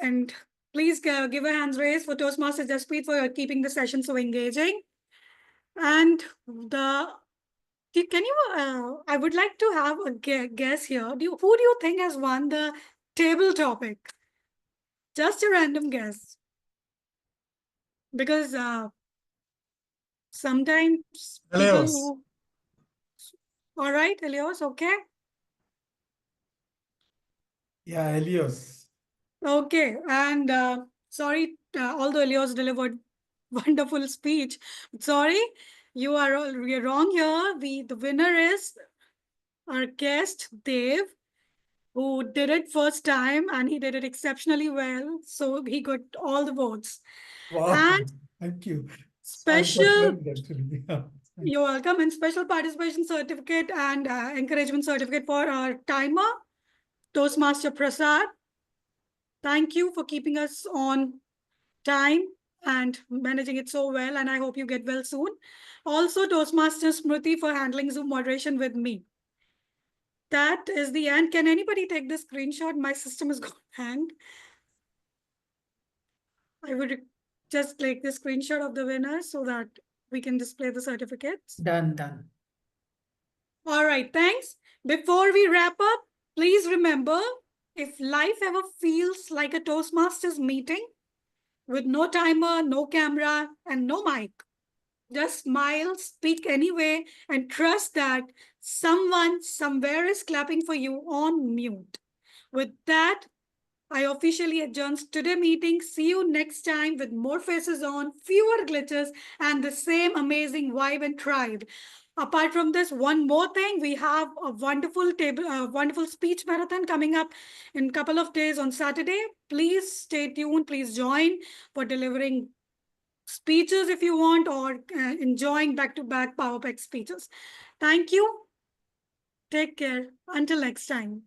D: And please give a hands raise for Toastmasters Jaspreet for keeping the session so engaging. And can you, I would like to have a guess here. Who do you think has won the table topic? Just a random guess. Because sometimes people who... All right, Helios, okay?
K: Yeah, Helios.
D: Okay, and sorry, although Helios delivered wonderful speech, sorry, you're wrong here. The winner is our guest, Dev, who did it first time and he did it exceptionally well. So he got all the votes.
K: Wow,
D: And
K: thank you.
D: special,
K: Actually.
D: you're welcome, and special participation certificate and encouragement certificate for our timer, Toastmaster Prasad. Thank you for keeping us on time and managing it so well, and I hope you get well soon. Also, Toastmaster Smruti for handling Zoom moderation with me. That is the end. Can anybody take this screenshot? My system is going to hang. I would just take the screenshot of the winner so that we can display the certificates.
F: Done.
D: All right, thanks. Before we wrap up, please remember, if life ever feels like a Toastmasters meeting with no timer, no camera, and no mic, just smile, speak anyway, and trust that someone somewhere is clapping for you on mute. With that, I officially adjourn today's meeting. See you next time with more faces on, fewer glitches, and the same amazing vibe and tribe. Apart from this, one more thing, we have a wonderful speech marathon coming up in a couple of days on Saturday. Please stay tuned. Please join for delivering speeches if you want, or enjoying back-to-back power pack speeches. Thank you. Take care. Until next time.